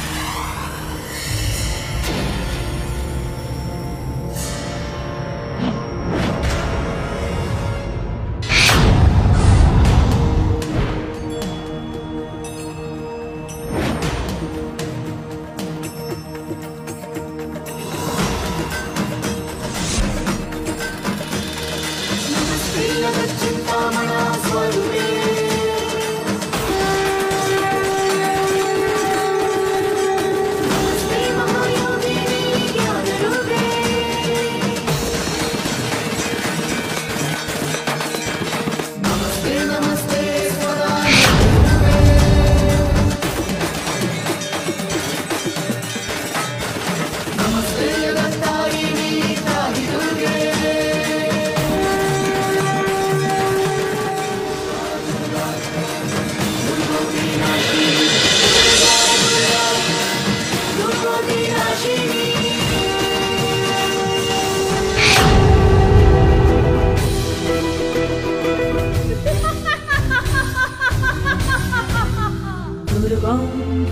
দুর্গম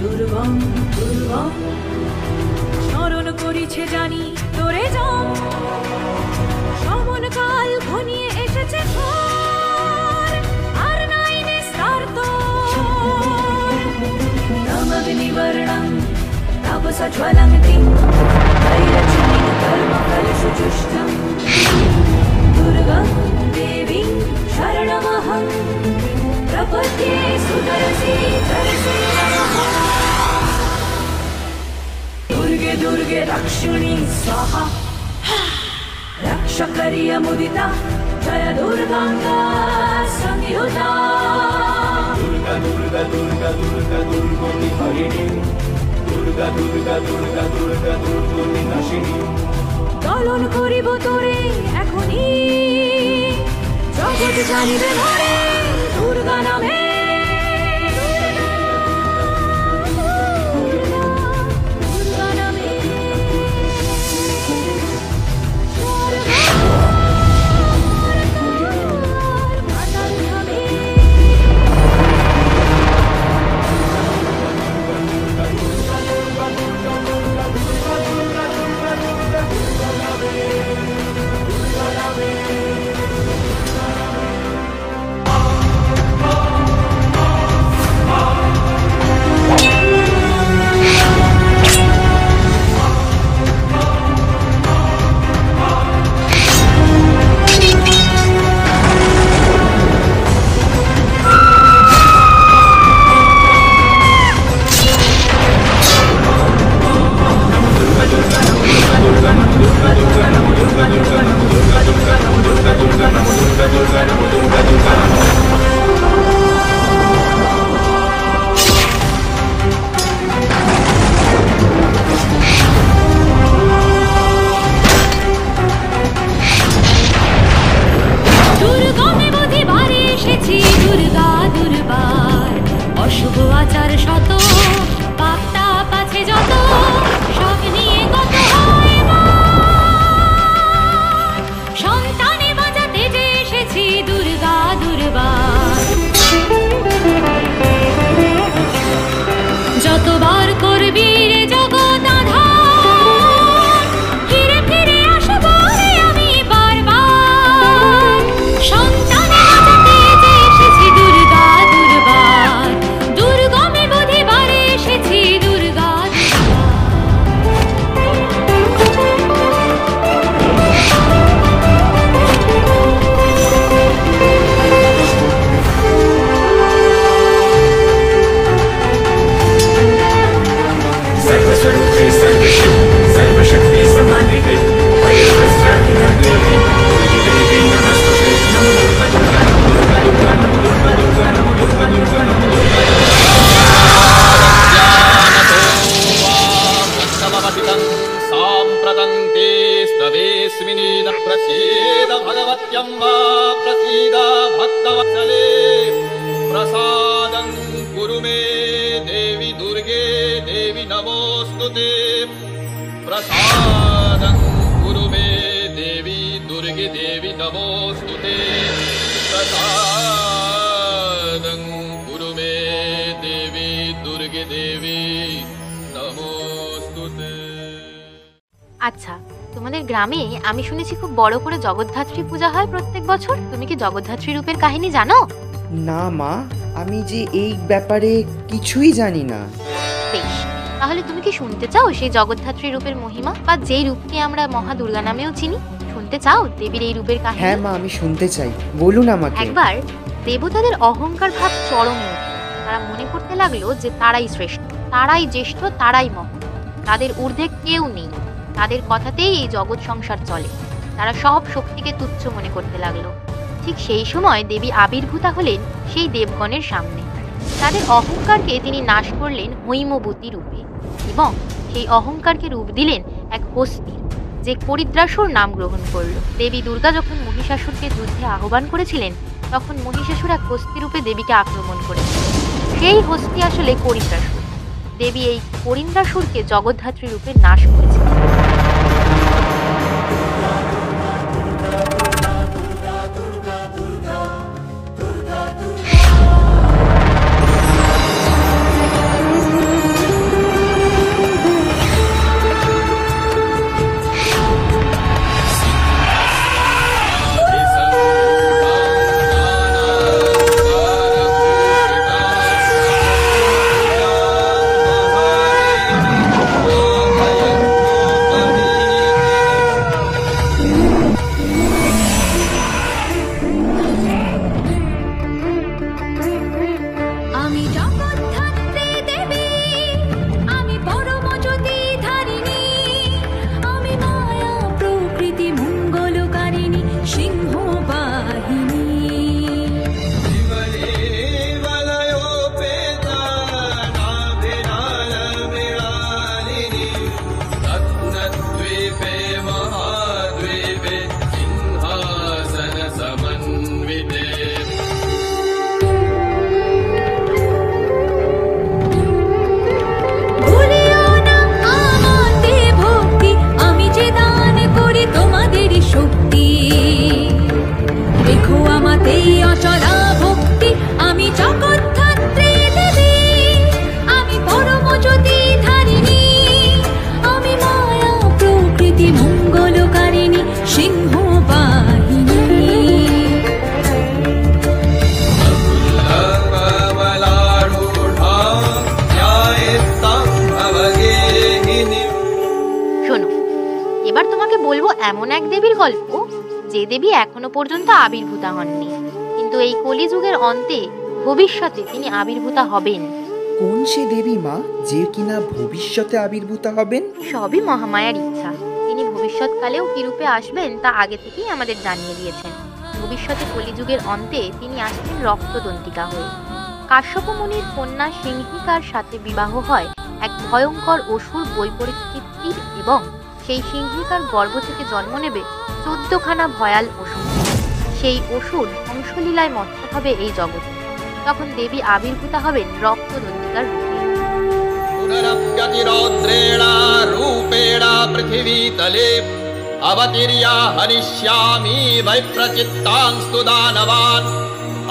দুর্গম দুর্গম স্মরণ করিছে জানি তোরে যাও, সমন কাল ঘনিয়ে এসেছে ঘর, আর নাই নিস্তার তোর। নমগ্নিবর্ণং তাপসা জ্বলন্তিং ধৈর্যচিহ্নিং কর্মফলশুচুষ্টং, দুর্গম দেবীং শরণমহং প্রপদ্ये সুদর্শি তরসি নমঃ। দুর্গে দুর্গে রক্ষিণী স্বাহা, রক্ষকরিয় মুদিতা জয় দুর্গাঙ্গা সংयुता। দুর্গা দুর্গা দুর্গা দুর্গা দুর্গতি হরিণী, দুর্গা দুর্গা দুর্গা দুর্গা দুর্গতি নাশিনী। দলন করিব তোরে এখনি, জগৎ জানিবে ভরে দুর্গা নামে। तस्मिन् प्रसीद भगवत्यम्बा प्रसीद भक्तवत्सले प्रसादं कुरु मे देवी दुर्गे देवी नमोस्तुते प्रसादं कुरु मे देवी दुर्गे देवी नमोस्तुते प्रसादं कुरु मे देवी दुर्गे देवी नमोस्तुते। আচ্ছা, তোমাদের গ্রামে আমি শুনেছি খুব বড় করে জগদ্ধাত্রী পূজা হয় প্রত্যেক বছর। তুমি কি জগদ্ধাত্রী রূপের কাহিনী জানো? না মা, আমি যে এই ব্যাপারে কিছুই জানি না। বেশ, তাহলে তুমি কি শুনতে চাও সেই জগদ্ধাত্রী রূপের মহিমা, বা যেই রূপকে আমরা মহা দুর্গা নামেও চিনি? শুনতে চাও দেবীর এই রূপের কাহিনী? হ্যাঁ মা, আমি শুনতে চাই, বলুন আমাকে। একবার দেবতাদের অহংকার ভাব চরমে উঠল। তারা মনে করতে লাগলো যে তারাই শ্রেষ্ঠ, তারাই জ্যেষ্ঠ, তারাই মহৎ, তাদের ঊর্ধ্বে কেউ নেই, তাদের কথাতেই এই জগৎ সংসার চলে। তারা সব শক্তিকে তুচ্ছ মনে করতে লাগলো। ঠিক সেই সময় দেবী আবির্ভূতা হলেন সেই দেবগণের সামনে। তাদের অহংকারকে তিনি নাশ করলেন হৈমবতী রূপে, এবং সেই অহংকারকে রূপ দিলেন এক হস্তির, যে পরিদ্রাসুর নাম গ্রহণ করল। দেবী দুর্গা যখন মহিষাসুরকে যুদ্ধে আহ্বান করেছিলেন, তখন মহিষাসুর এক হস্তি রূপে দেবীকে আক্রমণ করেছিল। সেই হস্তি আসলে পরিদ্রাসুর। দেবী এই পরিদ্রাসুরকে জগদ্ধাত্রী রূপে নাশ করেছিলেন। এমন এক দেবীর গল্প, যে দেবী এখনো পর্যন্ত আবির্ভূতা হননি, কিন্তু এই কলিযুগের অন্তে ভবিষ্যতে তিনি আবির্ভূতা হবেন। কোন সে দেবী মা, যে কিনা ভবিষ্যতে আবির্ভূতা হবেন? সবই মহামায়ার ইচ্ছা। তিনি ভবিষ্যৎকালেও কি রূপে আসবেন তা আগে থেকেই আমাদের জানিয়ে দিয়েছেন। ভবিষ্যতে কলিযুগের অন্তে তিনি আসবেন রক্তদন্তিকা হয়ে। কাশ্যপ মুনির কন্যা সিংহিকার সাথে বিবাহ হয় এক ভয়ঙ্কর অসুর বৈপরীত্যের, এবং সেই সিংহিকার গর্ভ থেকে জন্ম নেবে 14খানা ভয়াল অসুর। সেই অসুর ধ্বংসলীলায় মত্ত হবে এই জগতে। তখন দেবী আবির্ভূতা হবেন রক্তদন্তিকার রূপে। পুনরপ্যতিরৌদ্রেণ রূপেণ পৃথিবীতলে অবতীর্য হরিষ্যামি বৈপ্রচিত্তাংস্তু দানবান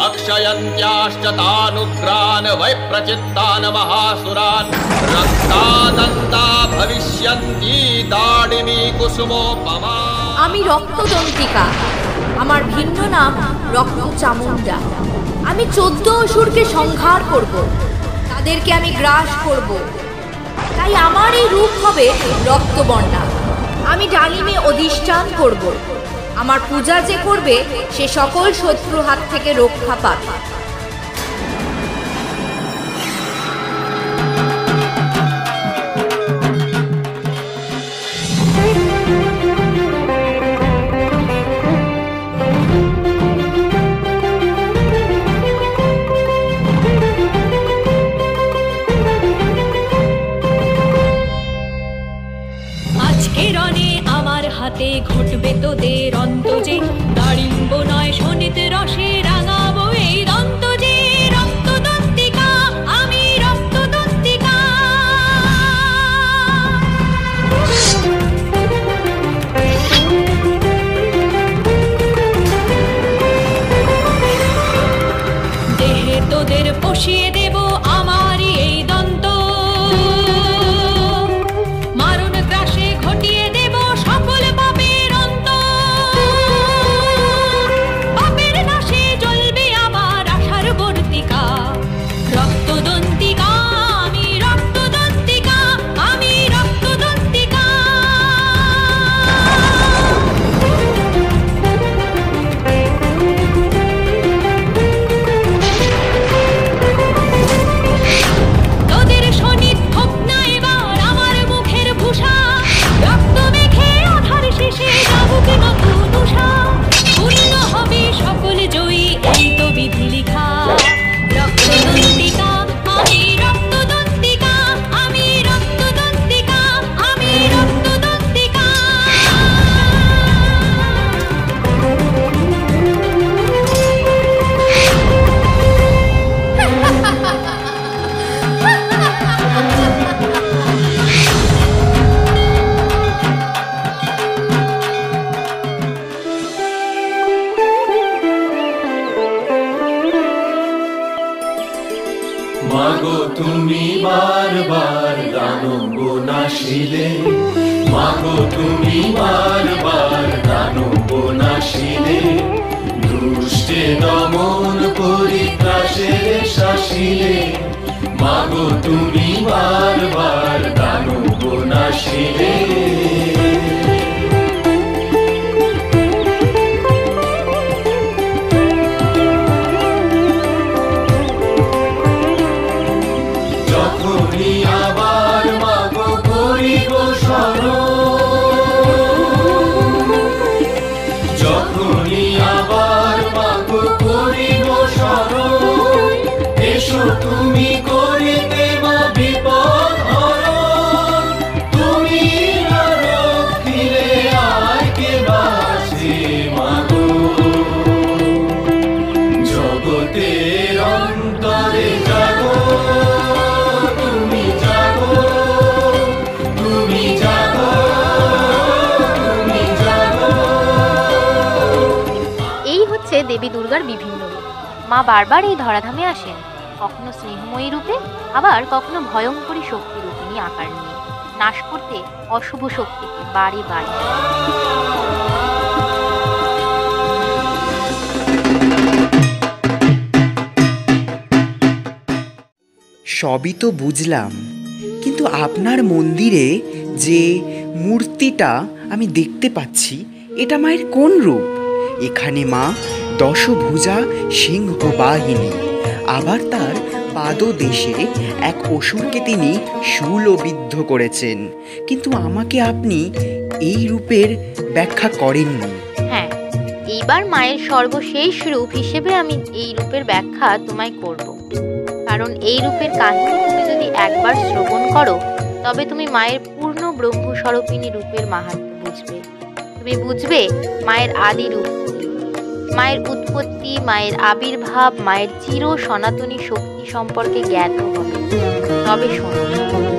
अक्षयन्त्याश्च तानुग्रान् वैप्रचित्तान् महासुरान् रक्तादन्ता भविष्यन्ति दाडिमी कुसुमोपमा। আমি রক্তদন্তিকা, আমার ভিন্ন নাম রক্তচামুণ্ডা। আমি 14 অসুরকে সংহার করব, তাদেরকে আমি গ্রাস করব। তাই আমার এই রূপ হবে রক্তবর্ণা। আমি ডালিমে অধিষ্ঠান করব। আমার পূজা যে করবে সে সকল শত্রু হাত থেকে রক্ষা পাবে। আজকে রণে আমার হাতে ঘোড়া ঘটবে তোদের অন্ত যে, দাড়িম্ব নয় শোনিত রসে রাঙাবো এই দন্ত যে, রক্তদন্তিকা আমি রক্তদন্তিকা। দেহে তোদের বসিয়ে দেব আমারই এই দন্ত, মারণ গ্রাসে ঘটিয়ে দেব সকল পাপের অন্ত। পাপের নাশে জ্বলবে আমার আশার বর্তিকা, রক্তদন্তিকা আমি রক্তদন্তিকা, আমি রক্তদন্তিকা। তোদের শনিত হোক না এবার আমার মুখের ভূষা, রক্ত মেখে আধার শেষে যাবুক নতুন উষা। পূর্ণ হবে সকল জয়ী এই তো বিধি লিখা, রক্তদন্তিকা আমি রক্তদন্তিকা, আমি রক্তদন্তিকা, আমি রক্তদন্তিকা। মাগো তুমি বারবার দানব নাশিলে, মাগো তুমি বারবার দানব নাশিলে, দুষ্টে দমন পরিত্রাসের শাসিলে, মাগো তুমি বারবার দানব নাশিলে। যখনই আবার মাগো করিব স্মরণ, যখনই আবার মাগো করিব স্মরণ, এসো তুমি করিতে মা বিপদ হরণ। তুমি না রক্ষিলে আর কে বাঁচে মাগো, জগতের অন্তরে জাগো, তুমি জাগো, তুমি জাগো, তুমি জাগো। এই হচ্ছে দেবী দুর্গার বিভিন্ন রূপ। মা বারবার এই ধরাধামে আসেন, কখনো স্নেহময়ী রূপে, আবার কখনো ভয়ঙ্করী শক্তি রূপিণী আকার নিয়ে, নাশ করতে অশুভ শক্তিকে বারে বারে। সবই তো বুঝলাম, কিন্তু আপনার মন্দিরে যে মূর্তিটা আমি দেখতে পাচ্ছি, এটা মায়ের কোন রূপ? এখানে মা দশভুজা সিংহ বাহিনী, আবার তার পাদদেশে এক অসুরকে তিনি শূলবিদ্ধ করেছেন, কিন্তু আমাকে আপনি এই রূপের ব্যাখ্যা করেননি। হ্যাঁ, এইবার মায়ের সর্বশেষ রূপ হিসেবে আমি এই রূপের ব্যাখ্যা তোমায় করব। কারণ এই রূপের কাহিনী তুমি যদি একবার শ্রবণ করো, তবে তুমি মায়ের পূর্ণ ব্রহ্মস্বরূপিণী রূপের মাহাত্ম্য বুঝবে। তুমি বুঝবে মায়ের আদি রূপ, মায়ের উৎপত্তি, মায়ের আবির্ভাব, মায়ের চির সনাতনী শক্তি সম্পর্কে জ্ঞাত হবে। তবে শোনো,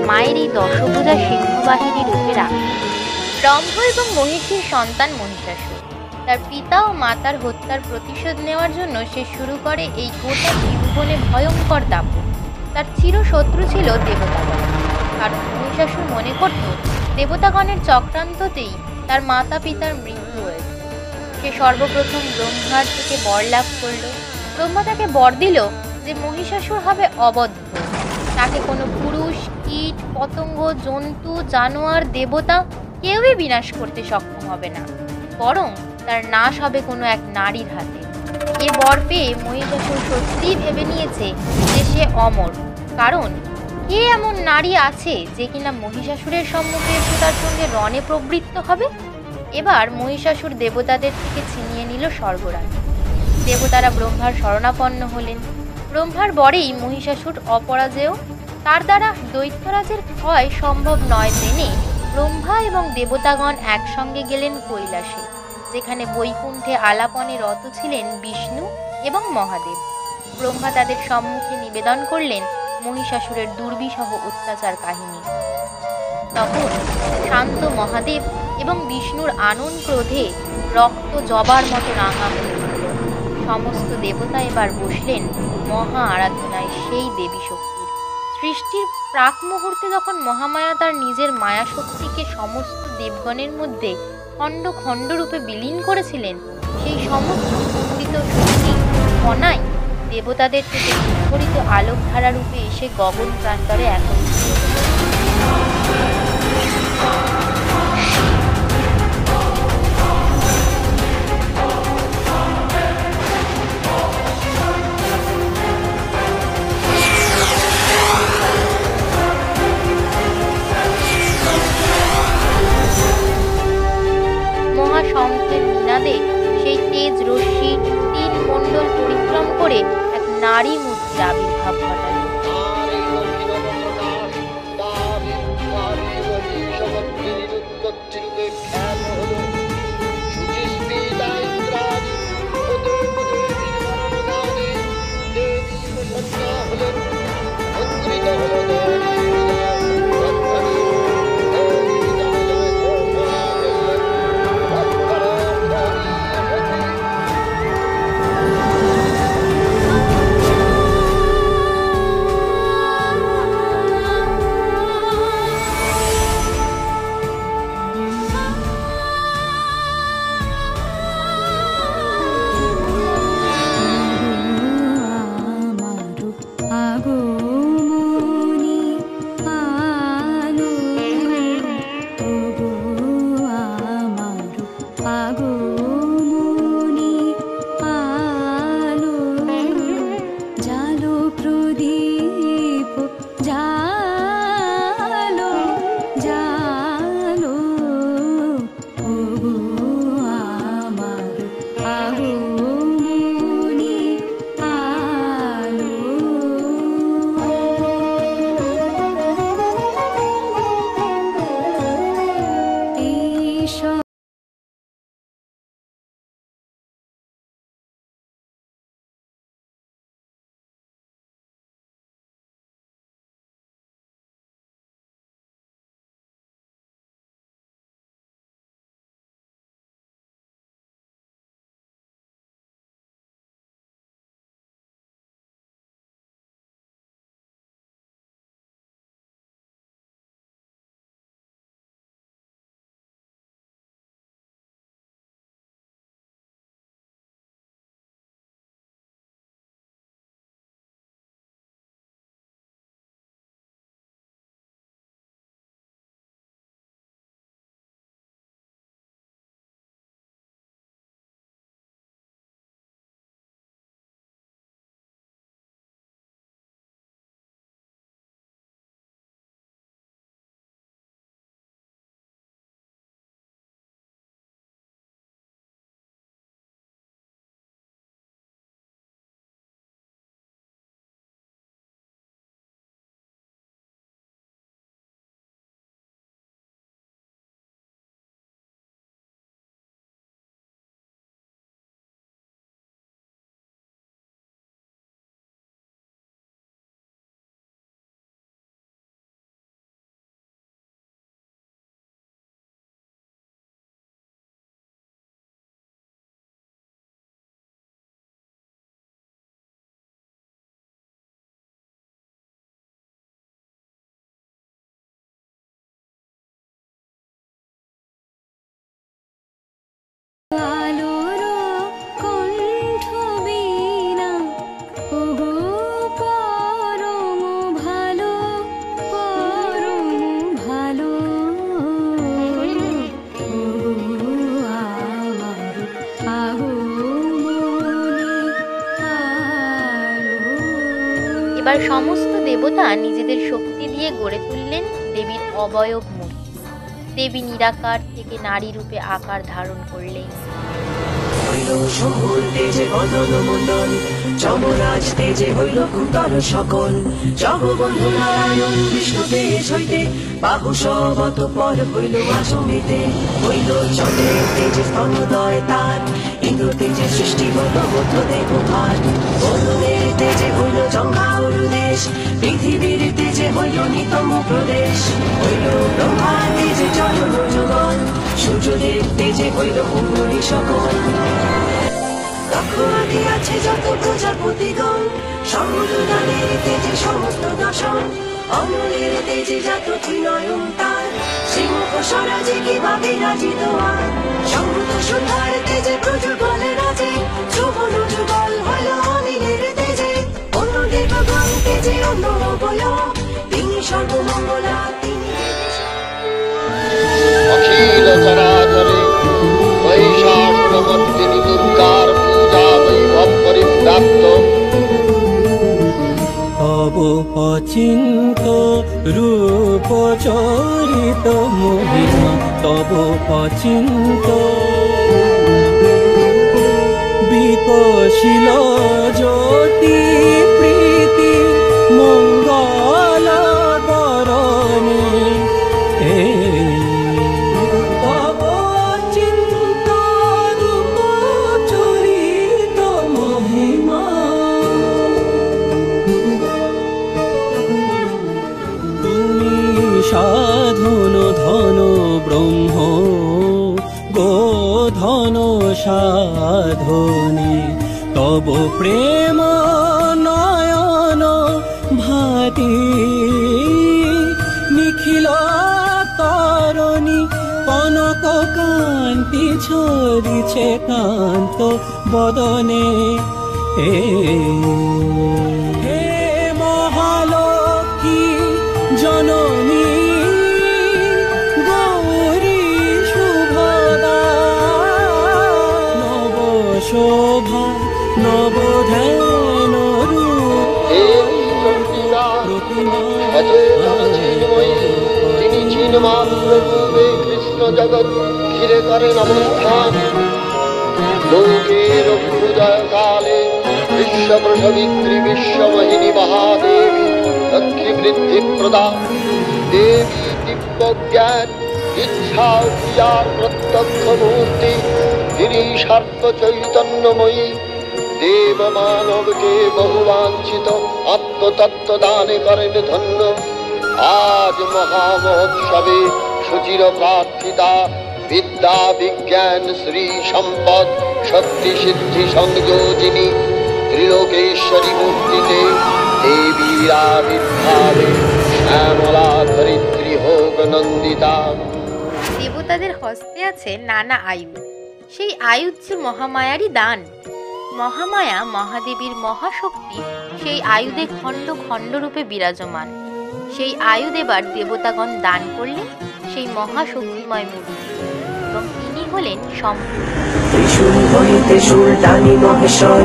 মায়ের এই দশভুজা সিংহবাহিনী রূপের আখ্যান। ব্রহ্ম এবং মহিষীর সন্তান মহিষাসুর তার পিতা ও মাতার হত্যার প্রতিশোধ নেওয়ার জন্য সে শুরু করে এই গোটা ত্রিভুবনে ভয়ঙ্কর দাপট। তার চিরশত্রু ছিল দেবতাগণ, কারণ মহিষাসুর মনে করত দেবতাগণের চক্রান্ততেই তার মাতা পিতার মৃত্যু হয়েছে। সে সর্বপ্রথম ব্রহ্মার থেকে বর লাভ করল। ব্রহ্মা তাকে বর দিল যে মহিষাসুর হবে অবদ্ধ, তাকে কোনো পুরুষ, কীট, পতঙ্গ, জন্তু, জানোয়ার, দেবতা কেউই বিনাশ করতে সক্ষম হবে না, বরং তার নাশ হবে কোনো এক নারীর হাতে। এ বর পেয়ে মহিষাসুর সত্যিই ভেবে নিয়েছে যে সে অমর, কারণ কে এমন নারী আছে যে কিনা মহিষাসুরের সম্মুখে এসে তার সঙ্গে রণে প্রবৃত্ত হবে। এবার মহিষাসুর দেবতাদের থেকে ছিনিয়ে নিল স্বর্গরাজ। দেবতারা ব্রহ্মার শরণাপন্ন হলেন। ব্রহ্মার বরেই মহিষাসুর অপরাজেয়, তার দ্বারা দৈত্যরাজের ক্ষয় সম্ভব নয় জেনে ব্রহ্মা এবং দেবতাগণ একসঙ্গে গেলেন কৈলাসে, যেখানে বৈকুণ্ঠে আলাপনে রত ছিলেন বিষ্ণু এবং মহাদেব। ব্রহ্মা তাদের সম্মুখে নিবেদন করলেন মহিষাসুরের দুর্বিষহ অত্যাচার কাহিনী। তখন শান্ত মহাদেব এবং বিষ্ণুর আনন ক্রোধে রক্ত জবার মতো রাঙা হয়ে উঠল। সমস্ত দেবতা এবার বসলেন মহা আরাধনায় সেই দেবী শক্তির। সৃষ্টির প্রাক মুহূর্তে যখন মহামায়া তার নিজের মায়া শক্তিকে সমস্ত দেবগণের মধ্যে খণ্ড খণ্ড রূপে বিলীন করেছিলেন, সেই সমস্ত খণ্ডিত শক্তি কণাই দেবতাদের থেকে বিস্ফোরিত আলোকধারা রূপে এসে গগন প্রান্তরে একত্রিত হল। মহাশঙ্খের নিনাদে সেই তেজ রশ্মি 3 মণ্ডল পরিক্রম করে এক নারী মূর্তির আবির্ভাব ঘটাল। এবার সমস্ত দেবতা নিজেদের শক্তি দিয়ে গড়ে তুললেন দেবীর অবয়ব মূর্তি। দেবী নিরাকার থেকে নারী রূপে আকার ধারণ করলেন। হইল শম্ভুর তেজে বদন মন্ডল, যমরাজ তেজে হইল কুন্তল সকল। জগবন্ধু নারায়ণ বিষ্ণু তেজ হইতে বাহু সবত পর হইল আসমিতে। হইল চন্দ্রের তেজে স্তনোদয় তার, ইন্দ্র তেজে সৃষ্টি হইল মধ্য দেহ ভার। বরুণের তেজে হইল জঙ্ঘাউর দেশ, পৃথিবীর তেজে হইল নিতম প্রদেশ। হইল ব্রহ্মার তেজে চরণ যুগল, সূর্যদেব তেজে হইল অঙ্গুলি সকল। লক্ষ্য আদি আছে যত প্রজাপতিগণ, সমুদ্রের তেজে সমস্ত দশম। অমলের তেজে জাত ত্রিনয়ন তার, সিংহ স্বরাজে কিবা বিরাজিত আর। সমুদ্র সুধার তেজে প্রযুগলে রাজে, যৌবন যুগল হইল অনিলের তেজে। অন্য দেবগণ তেজে অন্য অবয়ব, তিনি সর্বমঙ্গলা তিনি অখিল চরাচরে মহিষাসুরমর্দিনী দুর্গার পূজা বৈভব পরিব্যাপ্ত। তব অচিন্ত রূপ চরিত মহিমা, তব অচিন্ত বিকশিল জ্যোতি প্রীতি মঙ্গল বরণে। তব অচিন্ত রূপ চরিত মহিমা, সাধন ধন ব্রহ্ম গোধন সাধনে। তব প্রেম নয়ন ভাতি নিখিল তরণী, কনক কান্তি ছড়িছে কান্ত বদনে। হে মহালক্ষ্মী জননী গৌরী শুভদা, নব শোভা নব ধ্যান তিনি চিন্মাত্র রূপে কৃষ্ণ জগৎ ঘিরে করেন অবস্থান। লোকের অভ্যুদয় কালে বিশ্ব প্রসবিত্রী বিশ্বমোহিনী মহাদেবী লক্ষ্মী বৃদ্ধি প্রদা দেবী দিব্য জ্ঞান ইচ্ছা ক্রিয়ার প্রত্যক্ষ মূর্তি। তিনি সর্ব চৈতন্যময়ী, দেব মানবকে বহুবাঞ্ছিত আত্মতত্ত্ব দানে করেন ধন্য। আজ মহামহোৎসবে সুচির প্রার্থিতা বিদ্যা বিজ্ঞান শ্রী সম্পদ শক্তি সিদ্ধি সংযোজিনী ত্রিলোকেশ্বরী মূর্তিতে দেবীর আবির্ভাবে শ্যামলা ধরিত্রী হোক নন্দিতা। দেবতাদের হস্তে আছে নানা আয়ুধ, সেই আয়ুধ যে মহামায়ারই দান। মহামায়া মহাদেবীর মহাশক্তি সেই আয়ুধে খণ্ড খণ্ড রূপে বিরাজমান। সেই আয়ুধ এবার দেবতাগণ দান করলেন সেই মহাশক্তিময় মূর্তি, এবং তিনি হলেন শম্ভু। ত্রিশূল হইতে শূল টানি মহেশ্বর,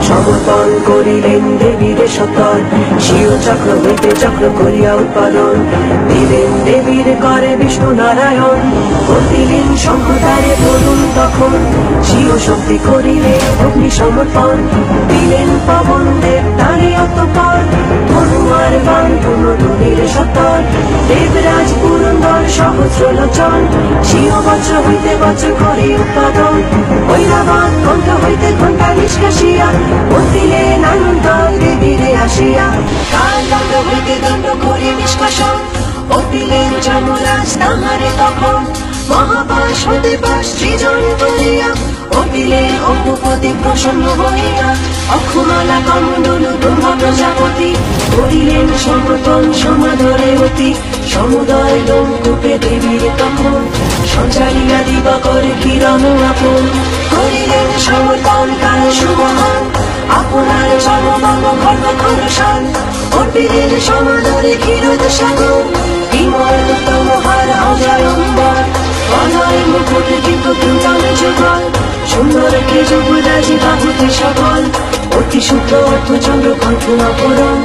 সমর্পণ করিলেন দেবীর সত্তর। স্বীয় চক্র হইতে চক্র করিয়া উৎপাদন, দিলেন দেবীর করে বিষ্ণু নারায়ণ। করিলেন শঙ্খতারে তরুণ তখন, স্বীয় শক্তি করিলেন অগ্নি সমর্পণ। দিলেন পবন দেব তারে অতঃপর, ধনুয়ার বাণ ধনুর সত্তর। দেবরাজ পুরন্দর সহস্র লোচন, স্বীয় বজ্র হইতে বজ্র করে উৎপাদন। ঐরাবত কণ্ঠ হইতে ঘণ্টা নিষ্কাশিয়া, বন্দিলেন আনন্দ দেবীরে আসিয়া। কাল দণ্ড হইতে দণ্ড করে নিষ্কাশন, অতিলেন যমরাজ তাহারে তখন। মহাপাশ হতে পাশ সৃজন করিয়া, অতিলেন অঙ্গপতি প্রসন্ন হইয়া। অক্ষমালা কমণ্ডল ব্রহ্মা প্রজাপতি, করিলেন সমর্পণ সমাদরে অতি। সমুদয় লোমকূপে দেবীর তখন, সঞ্চারিয়া দিবাকর কিরণ আপন। করিলেন সমর্পণ কাল শুভহন, আপনার চরণ খর্ব খরসান। অর্পিলেন সমাদরে ক্ষীরদ সাগর, বিমল উত্তম হার অজয়ম্বর। অজয় মুকুট কিন্তু কুঞ্চন যুগল, সুন্দর কে যুবরাজি বাহুতে সকল। অতি শুক্র অর্থচন্দ্র কণ্ঠ অপরণ,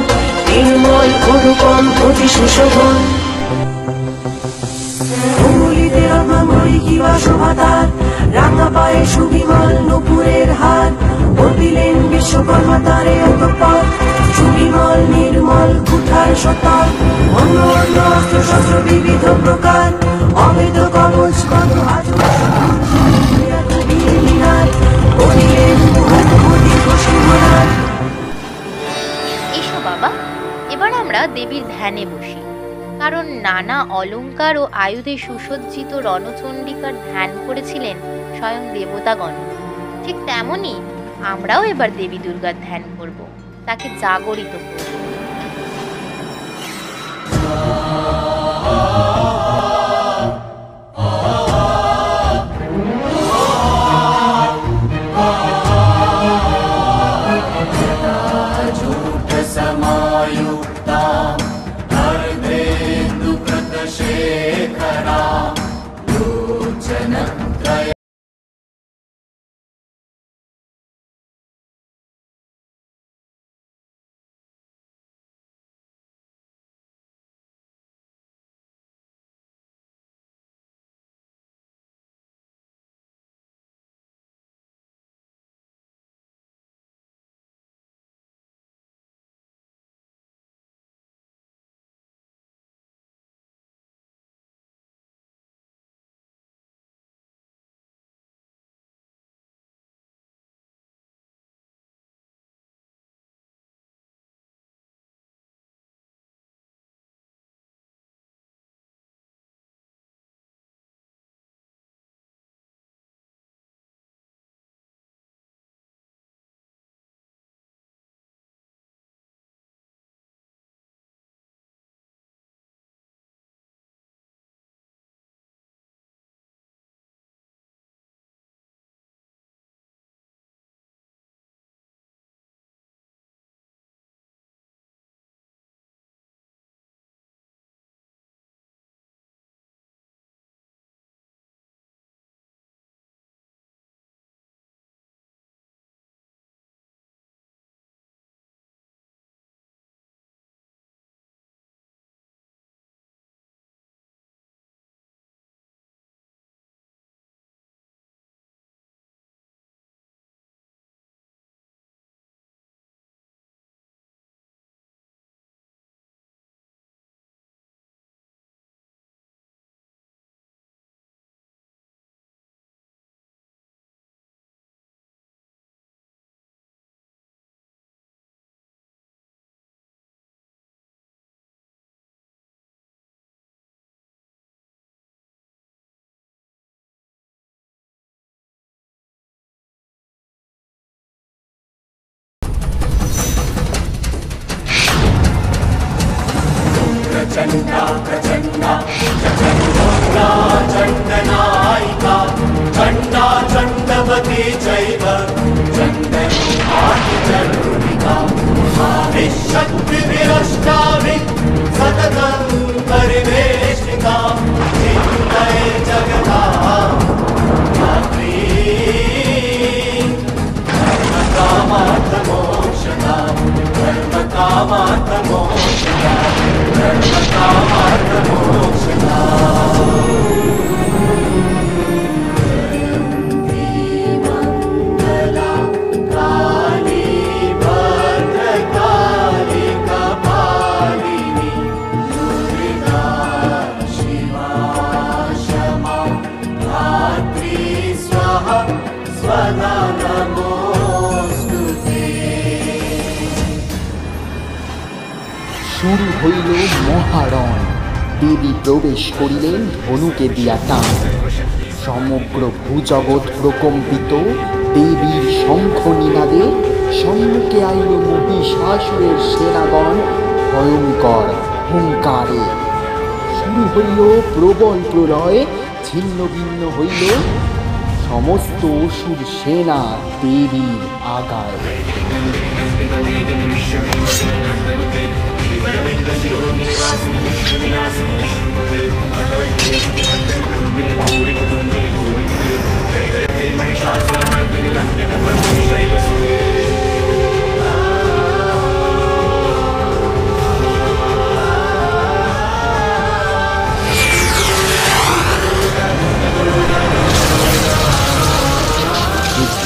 নির্মল অনুপম অতি সুশোভন। অঙ্গুলিতে রত্নময়ী কিবা শোভা তার, রাঙা পায়ে সুবিমল নুপুরে হাতের হাত বলিলেন বিশ্বকর্মা তারে অতঃপর চুরিমল নির্মল কুঠার শতক অন্য অন্য অস্ত্র শস্ত্র বিবিধ প্রকার অবেদ কবচ কত আজব বলিলেন এসো বাবা, এবার আমরা দেবীর ধ্যানে বসি। কারণ নানা অলংকার ও আয়ুধে সুসজ্জিত রণচণ্ডিকার ধ্যান করেছিলেন স্বয়ং দেবতাগণ। ঠিক তেমনি আমরাও এবার দেবী দুর্গার ধ্যান করব, তাকে জাগরিত করব। चण्डा प्रचण्डा चण्डा चण्डनायिका चण्डा चण्डवती चैव चण्डरूपिका विशक्तिविरष्टाभि सततं परिवेष्टिका चिन्तये जगताः मात्री धर्मकामार्थमोक्षदा धर्मकामार्थमोक्षदा धर्मकामार्थमोक्षदा मंगला काली भद्रकाली कपालिनी दुर्गा शिवा क्षमा धात्री स्वाहा स्वदा नमोस्तुते। শুরু হইল মহারণ। দেবী প্রবেশ করিলেন ধনুকে দিয়া টান। সমগ্র ভূজগৎ প্রকম্পিত দেবীর শঙ্খ নিনাদে। সম্মুখে আইল মহিষাসুরের সেনাগণ ভয়ঙ্কর হুঙ্কারে। শুরু হইল প্রবল প্রলয়, ছিন্ন ভিন্ন হইল সমস্ত অসুর সেনা দেবীর আগায়।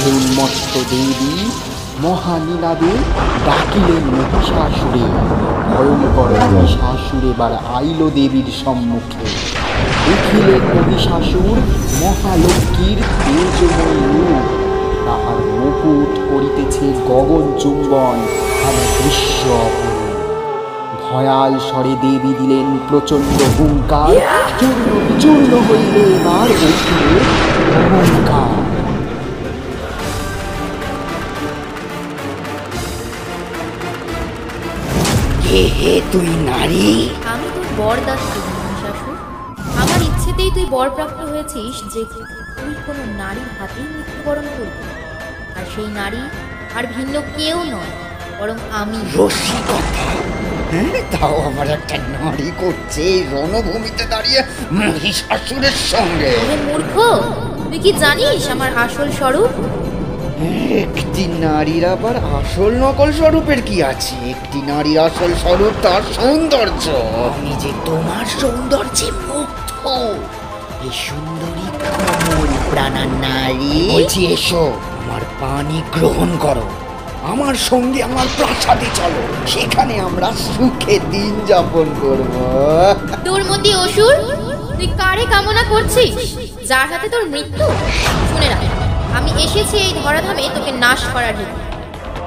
ক্রোধে উন্মত্ত দেবী মহানীলাদে ডাকিলেন মহিষাসুরে। ভয়ঙ্কর মহিষাসুর এবার আইল দেবীর সম্মুখে। দেখিলেন মহিষাসুর মহালক্ষ্মীর তেজময় রূপ, তাহার মুকুট করিতেছে গগন চুম্বন আর দৃশ্য অপূর্ব। ভয়াল স্বরে দেবী দিলেন প্রচণ্ড হুঙ্কার, চূর্ণ বিচূর্ণ হইলে এবার অসুরের অহংকার। হে হে তুই নারী? আমি তোর বরদাত্রী মহিষাসুর। আমার ইচ্ছেতেই তুই বরপ্রাপ্ত হয়েছিস যে তুই কোনো নারীর হাতেই মৃত্যুবরণ করবি। আর সেই নারী আর ভিন্ন কেউ নয়, বরং আমি। রসিকতা! হ্যাঁ, তাও আবার একটা নারী করছে এই রণভূমিতে দাঁড়িয়ে মহিষাসুরের সঙ্গে। ওরে মূর্খ, তুই কি জানিস আমার আসল স্বরূপ? একটি নারীর আবার আসল নকল স্বরূপের কি আছে? একটি নারীর আসল স্বরূপ তার সৌন্দর্য। আমি যে তোমার সৌন্দর্যে মুগ্ধ। এই সুন্দরী কোমল প্রাণা নারী, বলছি এসো আমার পানি গ্রহণ করো, আমার সঙ্গে আমার প্রাসাদে চলো, সেখানে আমরা সুখে দিন যাপন করব। দুর্মতি অসুর, তুই কারে কামনা করছিস? যার হাতে তোর মৃত্যু? শুনে রাখ, আমি এসেছি এই ধরাধামে তোকে নাশ করার জন্য।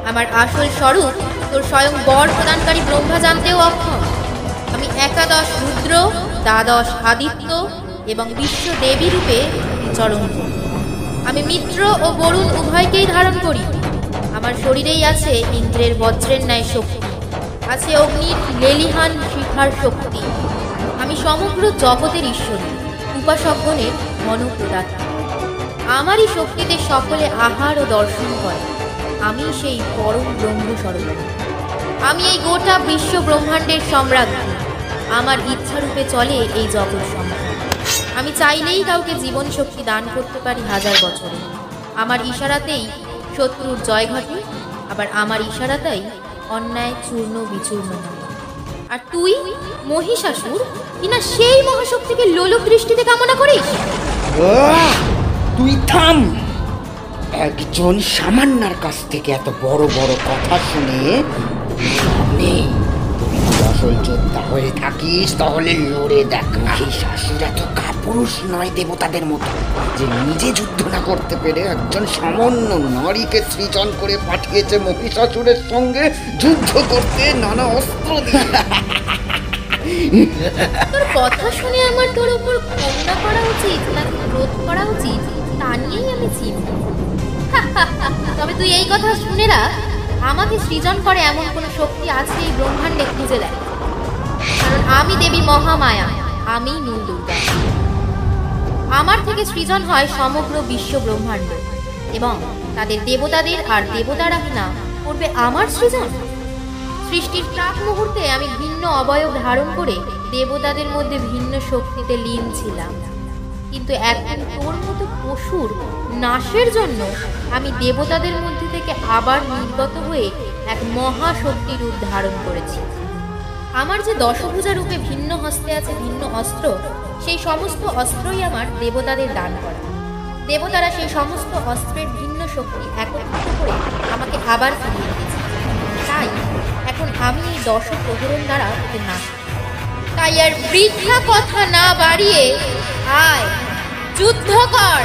আমার আসল স্বরূপ তোর স্বয়ং বর প্রদানকারী ব্রহ্মা জানতেও অক্ষম। আমি একাদশ রুদ্র, দ্বাদশ আদিত্য এবং বিশ্ব দেবী রূপে চরণ করি। আমি মিত্র ও বরুণ উভয়কেই ধারণ করি। আমার শরীরেই আছে ইন্দ্রের বজ্রের ন্যায় শক্তি, আছে অগ্নির লেলিহান শিখার শক্তি। আমি সমগ্র জগতের ঈশ্বরী, উপাসকগণের মনোপ্রদাতা। আমারই শক্তিতে সকলে আহার ও দর্শন করে। আমি সেই পরম ব্রহ্মস্বরূপ। আমি এই গোটা বিশ্ব ব্রহ্মাণ্ডের সম্রাজ্ঞী। আমার ইচ্ছারূপে চলে এই জগৎ সম্রাট। আমি চাইলেই কাউকে জীবন শক্তি দান করতে পারি 1000 বছরে। আমার ইশারাতেই শত্রুর জয় ঘটে, আবার আমার ইশারাতেই অন্যায় চূর্ণ বিচূর্ণ হয়। আর তুই মহিষাসুর কিনা সেই মহাশক্তিকে লোলুপ দৃষ্টিতে কামনা করিস? তুই থাম! একজন সামান্যার কাছ থেকে এত বড় বড় কথা শুনে নেই। তুই আসল যোদ্ধা হয়ে থাকিস তাহলে লড়ে দেখ না। এই শাশুর এত কাপুরুষ নয় দেবতাদের মতো, যে নিজে যুদ্ধ না করতে পেরে একজন সামান্য নারীকে সৃজন করে পাঠিয়েছে মহিষাসুরের সঙ্গে যুদ্ধ করতে নানা অস্ত্র দিয়ে। তোর কথা শুনে আমার তোর উপর করুণা করা উচিত নাকি ক্রোধ করা উচিত তা নিয়েই আমি চিন্তিত। তবে তুই এই কথা শুনে রাখ, আমাকে সৃজন করে এমন কোনো শক্তি আছে এই ব্রহ্মাণ্ডে খুঁজে দেখ। কারণ আমি দেবী মহামায়া, আমি মূল দুর্গা। আমার থেকে সৃজন হয় সমগ্র বিশ্ব ব্রহ্মাণ্ড, এবং তাদের দেবতাদের আর দেবতারা কিনা করবে আমার সৃজন। সৃষ্টির প্রাক মুহূর্তে আমি ভিন্ন অবয়ব ধারণ করে দেবতাদের মধ্যে ভিন্ন শক্তিতে লীন ছিলাম। কিন্তু এখন তোর মতো পশুর নাশের জন্য আমি দেবতাদের মধ্যে থেকে আবার নির্গত হয়ে এক মহাশক্তি রূপ ধারণ করেছি। আমার যে দশভুজা রূপে ভিন্ন হস্তে আছে ভিন্ন অস্ত্র, সেই সমস্ত অস্ত্রই আমার দেবতাদের দান করা। দেবতারা সেই সমস্ত অস্ত্রের ভিন্ন শক্তি একত্রিত করে আমাকে আবার ফিরিয়ে দিয়েছে। তাই এখন আমি এই দশ প্রহরণ দ্বারা ওকে নাশ করি। তাই আর বৃথা কথা না বাড়িয়ে আয়, যুদ্ধ কর।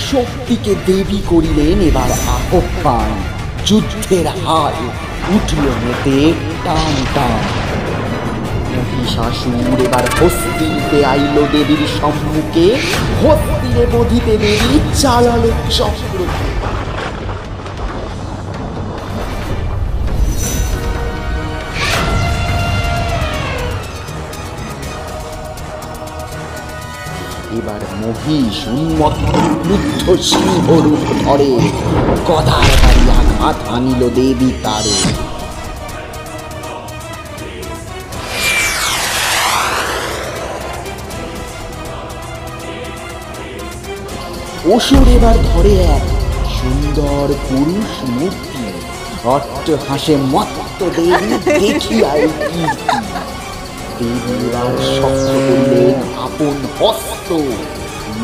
শক্তিকে দেবী করিলেন এবার আহ্বান। যুদ্ধের হাল উঠল মেতে টান টান। মহিষাসুর এবার হস্তিতে আইল দেবীর সম্মুখে। হস্তিরে বধিতে দেবী চালালো চক্র। এবার মহিষ উন্মত্ত ক্রুদ্ধ সিংহ রূপ ধরে, গদার বাড়ি আঘাত আনিল দেবী তারে। অসুর এবার ধরে এক সুন্দর পুরুষ মূর্তি। অট্ট হাসে মত্ত দেবী দেখিয়াই কীর্তি। দেবী আর শক্ত করিলেন আপন হস্ত,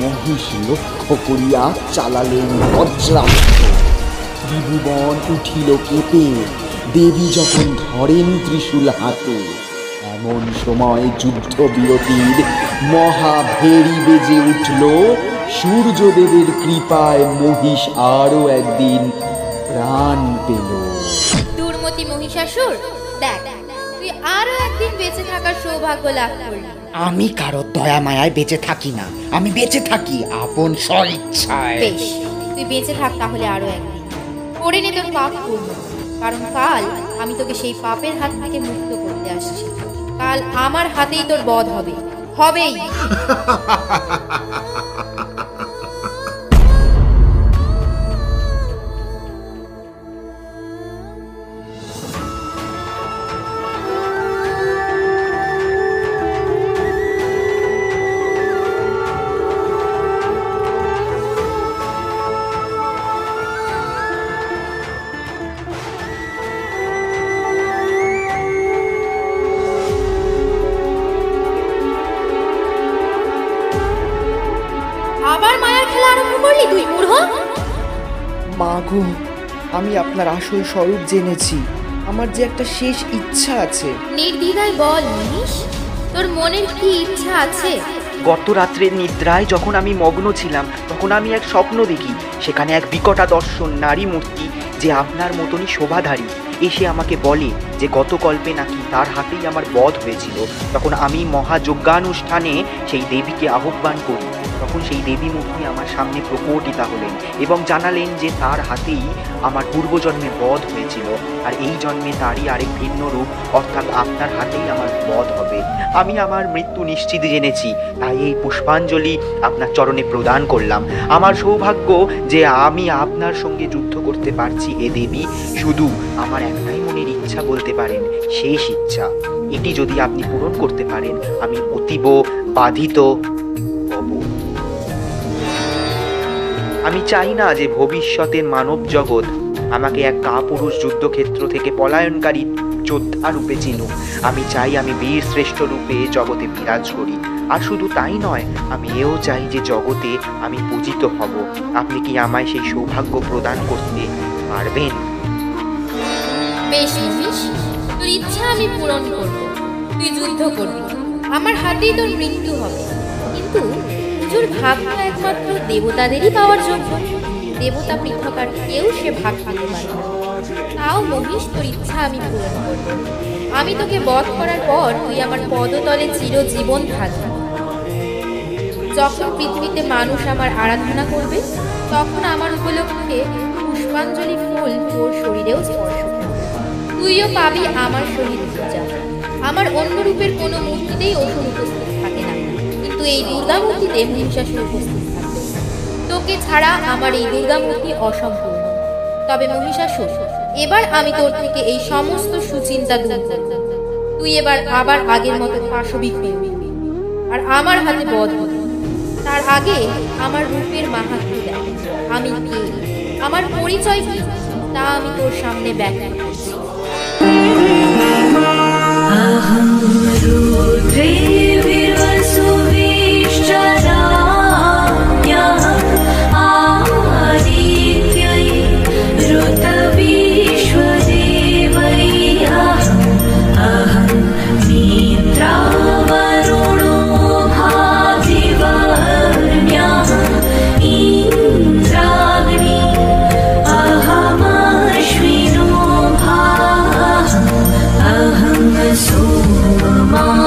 মহিষ লক্ষ্য করিয়া চালালেন বজ্রাস্ত্র। ত্রিভুবন উঠিল কেঁপে, দেবী যখন ধরেন ত্রিশূল হাতে। এমন সময় যুদ্ধ বিরতির মহাভেরি বেজে উঠল। সূর্যদেবের কৃপায় মহিষ আরো একদিন প্রাণ পেল। দুর্মতি মহিষাসুর, দেখ তুই আরো একদিন বেঁচে থাকার সৌভাগ্য লাভ করলি। আমি কারো দয়া মায়ায় বেঁচে থাকি না, আমি বেঁচে থাকি আপন স্বইচ্ছায়। বেশ, তুই বেঁচে থাক তাহলে আরো একদিন। করে নে তোর পাপ পূর্ণ, কারণ কাল আমি তোকে সেই পাপের হাত থেকে মুক্ত করতে আসছি। কাল আমার হাতেই তোর বধ হবে, হবেই। আবার মায়ার খেলা আরম্ভ করলি তুই মূঢ়? মা গো, আমি আপনার আসল স্বরূপ জেনেছি। আমার যে একটা শেষ ইচ্ছা আছে। নির্দ্বিধায় বল মনীষ, তোর মনের কি ইচ্ছা আছে? গত রাত্রের নিদ্রায় যখন আমি মগ্ন ছিলাম, তখন আমি এক স্বপ্ন দেখি। সেখানে এক বিকটা দর্শন নারী মূর্তি, যে আপনার মতনই শোভাধারী, এসে আমাকে বলে যে গত কল্পে নাকি তার হাতেই আমার বধ হয়েছিল। তখন আমি মহাযজ্ঞানুষ্ঠানে সেই দেবীকে আহ্বান করি। তখন সেই দেবী মূর্তি আমার সামনে প্রকটিতা হলেন এবং জানালেন যে তার হাতেই আমার পূর্বজন্মে বধ হয়েছিল, আর এই জন্মে তারই আরেক ভিন্ন রূপ, অর্থাৎ আপনার হাতেই আমার বধ হবে। আমি আমার মৃত্যু নিশ্চিত জেনেছি, তাই এই পুষ্পাঞ্জলি আপনার চরণে প্রদান করলাম। আমার সৌভাগ্য যে আমি আপনার সঙ্গে যুদ্ধ করতে পারছি হে দেবী। শুধু আমার একটাই মনের ইচ্ছা বলতে পারেন, শেষ ইচ্ছা। এটি যদি আপনি পূরণ করতে পারেন, আমি অতীব বাধিত হব। আমি চাই না যে ভবিষ্যতের মানব জগৎ আমাকে এক কাপুরুষ যুদ্ধক্ষেত্র থেকে পলায়নকারী যোদ্ধা রূপে চিনুক। আমি চাই আমি বীর শ্রেষ্ঠ রূপে জগতে বিরাজ করি। আর শুধু তাই নয়, আমি এও চাই যে জগতে আমি পূজিত হব। আপনি কি আমায় সেই সৌভাগ্য প্রদান করতে পারবেন? বেশ মনীষ, তোর ইচ্ছা আমি পূরণ করব। তুই যুদ্ধ করবি, আমার হাতেই তোর মৃত্যু হবে। কিন্তু পুজোর ভাগ্য একমাত্র দেবতাদেরই পাওয়ার যোগ্য। দেবতা পৃথক আর কেউ সে ভাগ পেতে পারে না। তাও মহিষ, তোর ইচ্ছা আমি পূরণ করব। আমি তোকে বধ করার পর তুই আমার পদতলে চিরজীবন থাকবি। যখন পৃথিবীতে মানুষ আমার আরাধনা করবে, তখন আমার উপলক্ষে পুষ্পাঞ্জলি ফুল তোর শরীরেও স্পর্শ করবে। তুইও পাবি আমার শহীদ পূজা। আমার অন্য রূপের কোনো মূর্তিতেই অসুর উপস্থিত থাকে না, কিন্তু এই দুর্গা মূর্তিতে মহিষাসুর উপস্থিত থাকে। তোকে ছাড়া আমার এই দুর্গা মূর্তি অসম্পূর্ণ। তবে মহিষাসুর, এবার আমি তোর থেকে এই সমস্ত সুচিন্তা দূর করব। তুই এবার আবার আগের মতো পাশবিক হয়ে উঠবি আর আমার হাতে বধ হবি। তার আগে আমার রূপের মাহাত্ম্য দেখ। আমি কে, আমার পরিচয় কি, তা আমি তোর সামনে ব্যাখ্যা করছি। अहं रुद्रे विवसुविश्चराम्यः आदित्यै ऋतविश्वदेवै अहं मित्रावरुणो भातिवर्ण्यः इन्द्राग्नि अहमश्विनो अहं सोमाहनस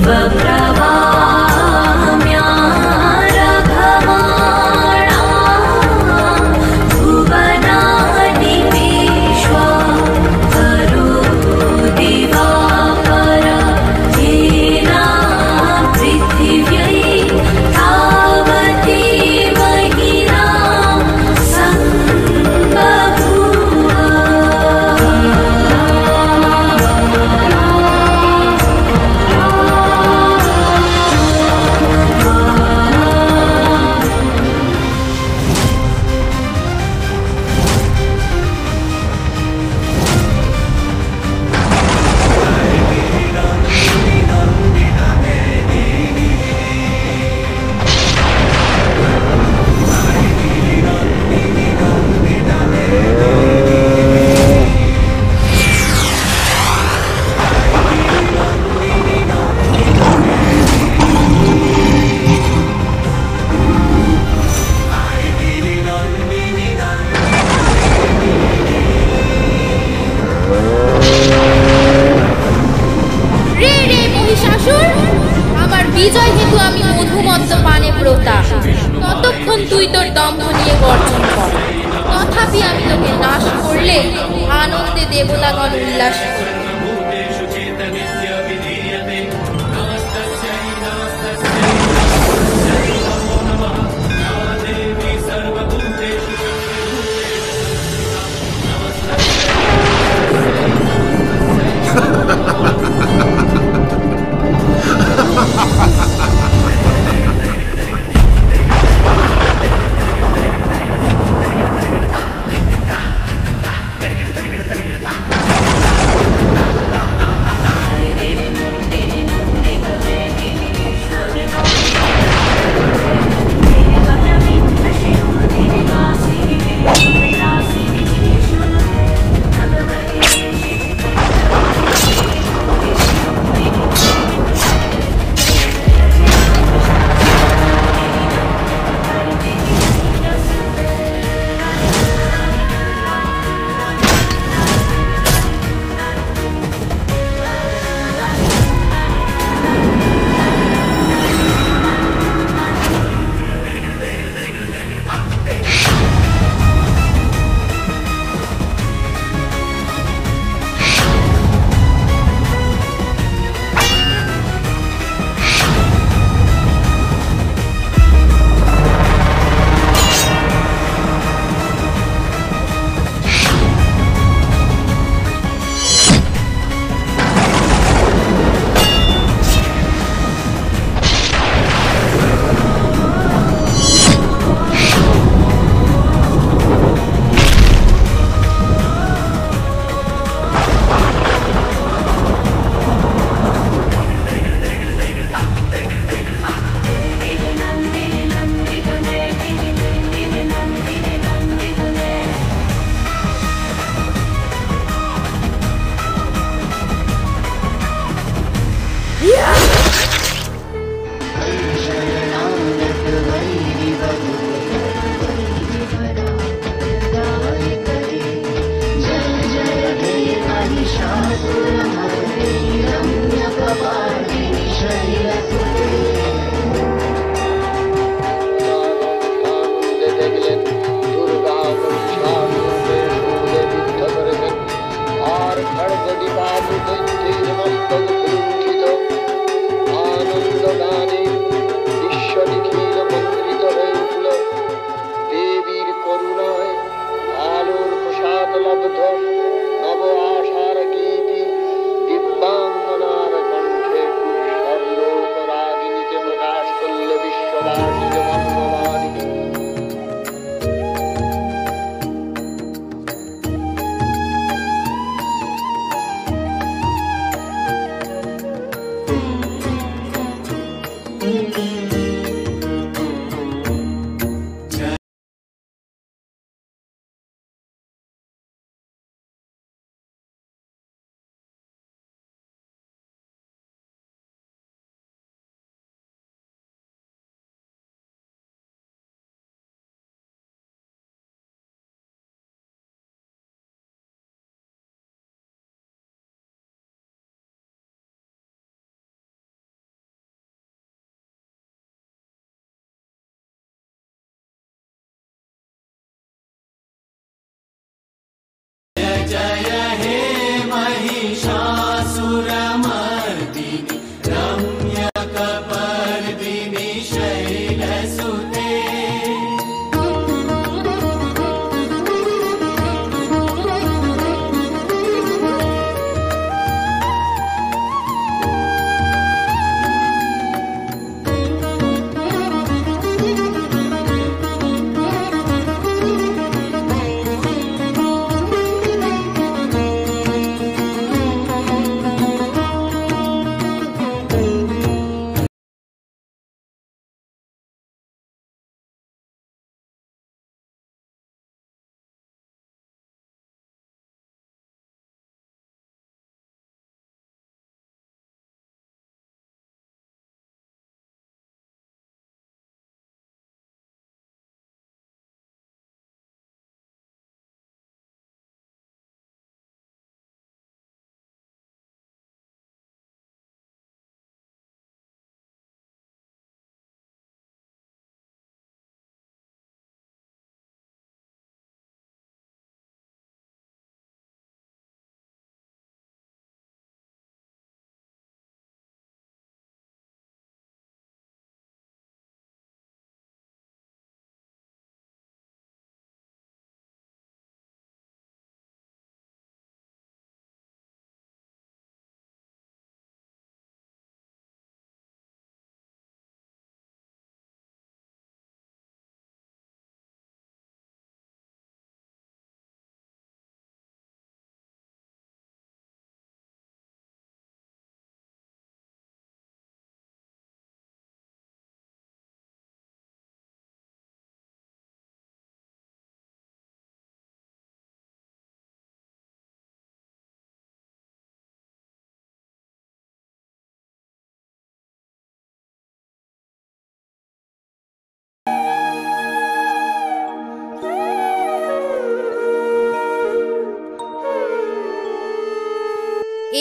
शिवप्रभाम्या रघमाणा भुवनानि विश्वा करो दिवाकर येना पृथिव्यै तावती महिना বিজয় হেতু আমি মধুমন্ত পানে ব্রতা, ততক্ষণ তুই তোর দম্ভ নিয়ে গর্জন কর। তথাপি আমি তোকে নাশ করলে আনন্দে দেবতাগণ উল্লাস করবে।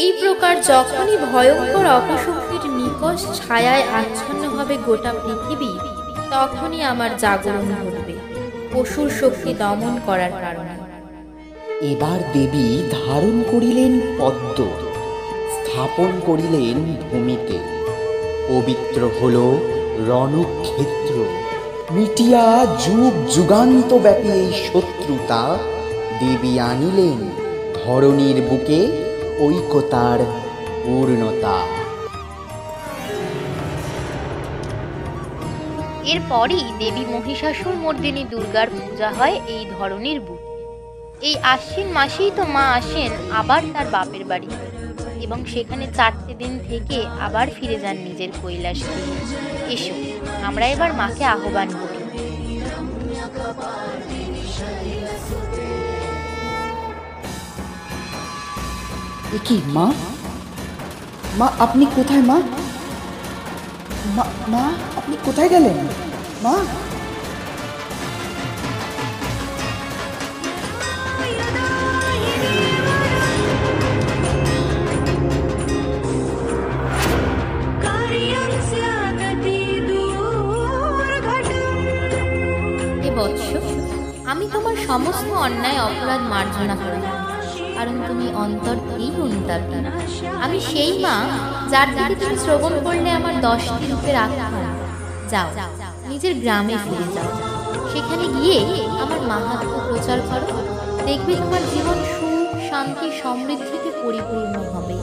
এই প্রকার যখনই ভয়ঙ্কর অপশক্তির নিকষ ছায়ায় আচ্ছন্ন হবে গোটা পৃথিবী, তখনই আমার জাগরণ ঘটবে অসুর শক্তি দমন করার কারণে। এবার দেবী ধারণ করিলেন পদ্ম, স্থাপন করিলেন ভূমিতে। পবিত্র হল রণক্ষেত্র, মিটিয়া যুগ যুগান্ত ব্যাপী এই শত্রুতা। দেবী আনিলেন ধরণীর বুকে ঐকতার পূর্ণতা। এরপরই দেবী মহিষাসুর মর্দিনী দুর্গার পূজা হয় এই ধরনীর বুকে। এই আশ্বিন মাসেই তো মা আসেন আবার তার বাপের বাড়ি, এবং সেখানে 4টে দিন থেকে আবার ফিরে যান নিজের কৈলাস গৃহে। এসো, আমরা এবার মাকে আহ্বান করি। এ কি মা? মা আপনি কোথায় মা? মা আপনি কোথায় গেলেন মা? হে বৎস, আমি তোমার সমস্ত অন্যায় অপরাধ মার্জনা করলাম, কারণ তুমি অন্তর থেকেই অনুতাপী। আমি সেই মা যার দিকে তুমি শ্রবণ করলে আমার 10টি রূপের আখ্যান। যাও, নিজের গ্রামে ফিরে যাও, সেখানে গিয়ে আমার মাহাত্ম্য প্রচার করো। দেখবে তোমার জীবন সুখ, শান্তি, সমৃদ্ধিতে পরিপূর্ণ হবে।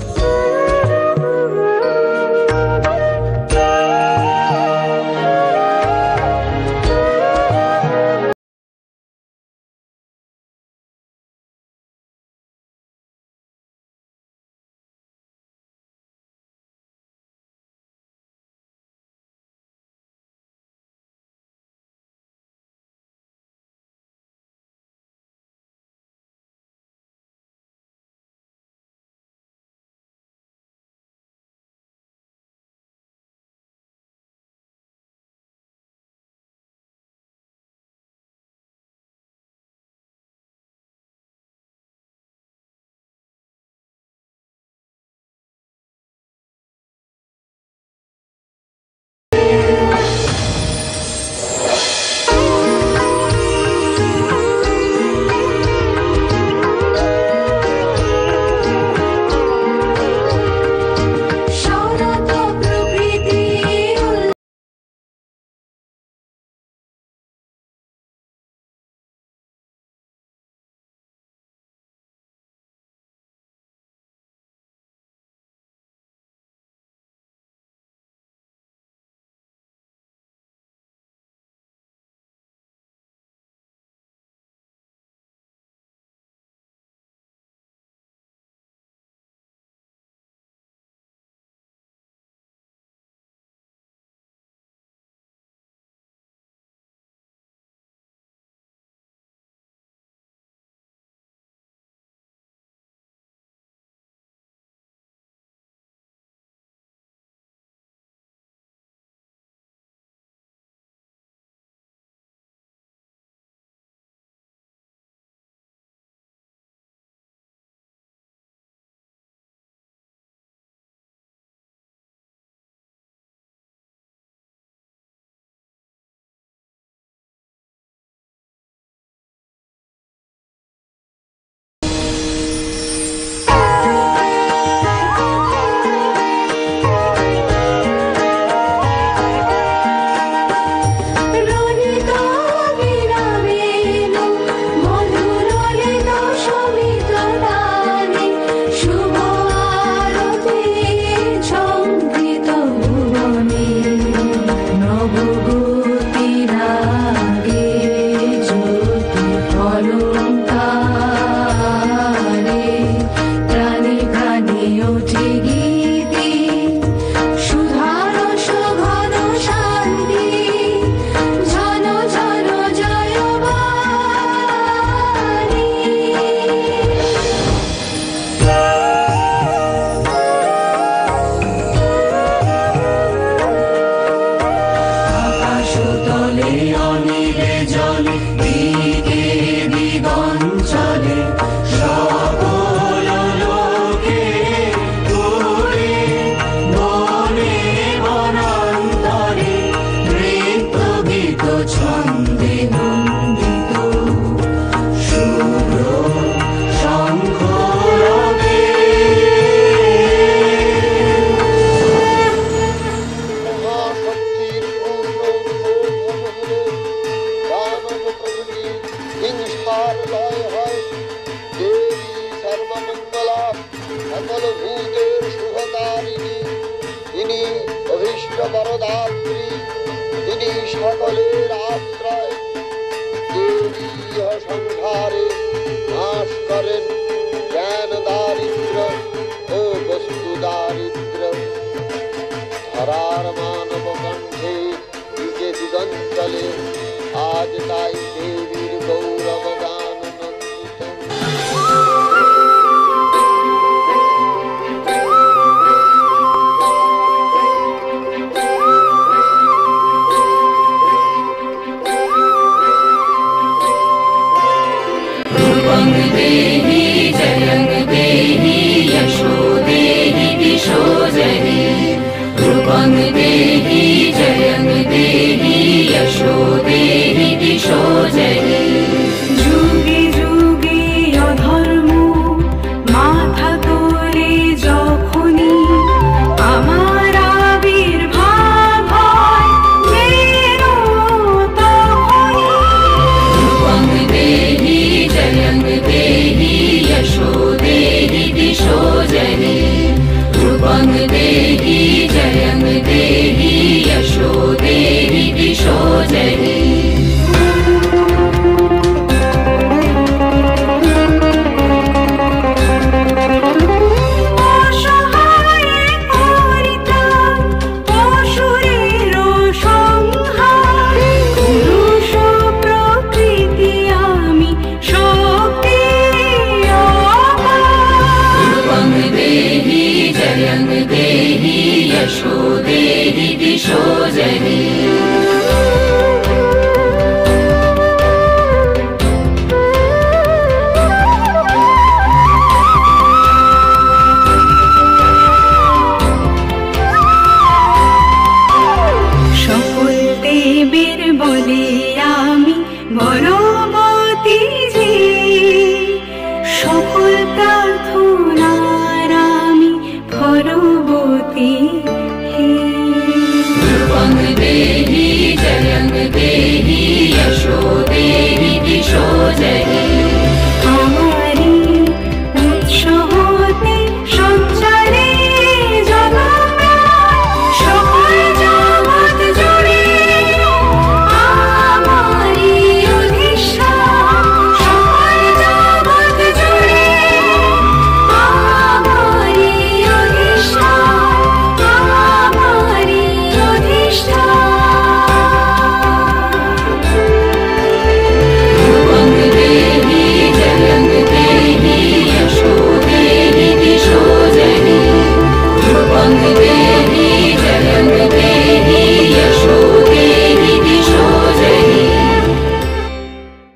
বরদাত্রী, তিনি সকলের আশ্রয়। দেবী ইহ সংসারে নাশ করেন জ্ঞান দারিদ্র ও বস্তু দারিদ্র। ধরার মানব কণ্ঠে দিকে দিগঞ্চলে আজ তাই দেবীর গৌরব গান নন্দিত। देहि जयं देहि यशो देहि दिशो जहि रूपं देहि जयं देहि यशो देहि दिशो जहि যুগে যুগে অধর্ম মাথা তোলে যখনই আমার আবির্ভাব হয় মেরো তখনই রূপং দেহি জয়ং দেহি यशो देहि दिशो जहि रूपं देहि जयं देहि यशो देहि दिशो जहि यशो देहि दिशो जहि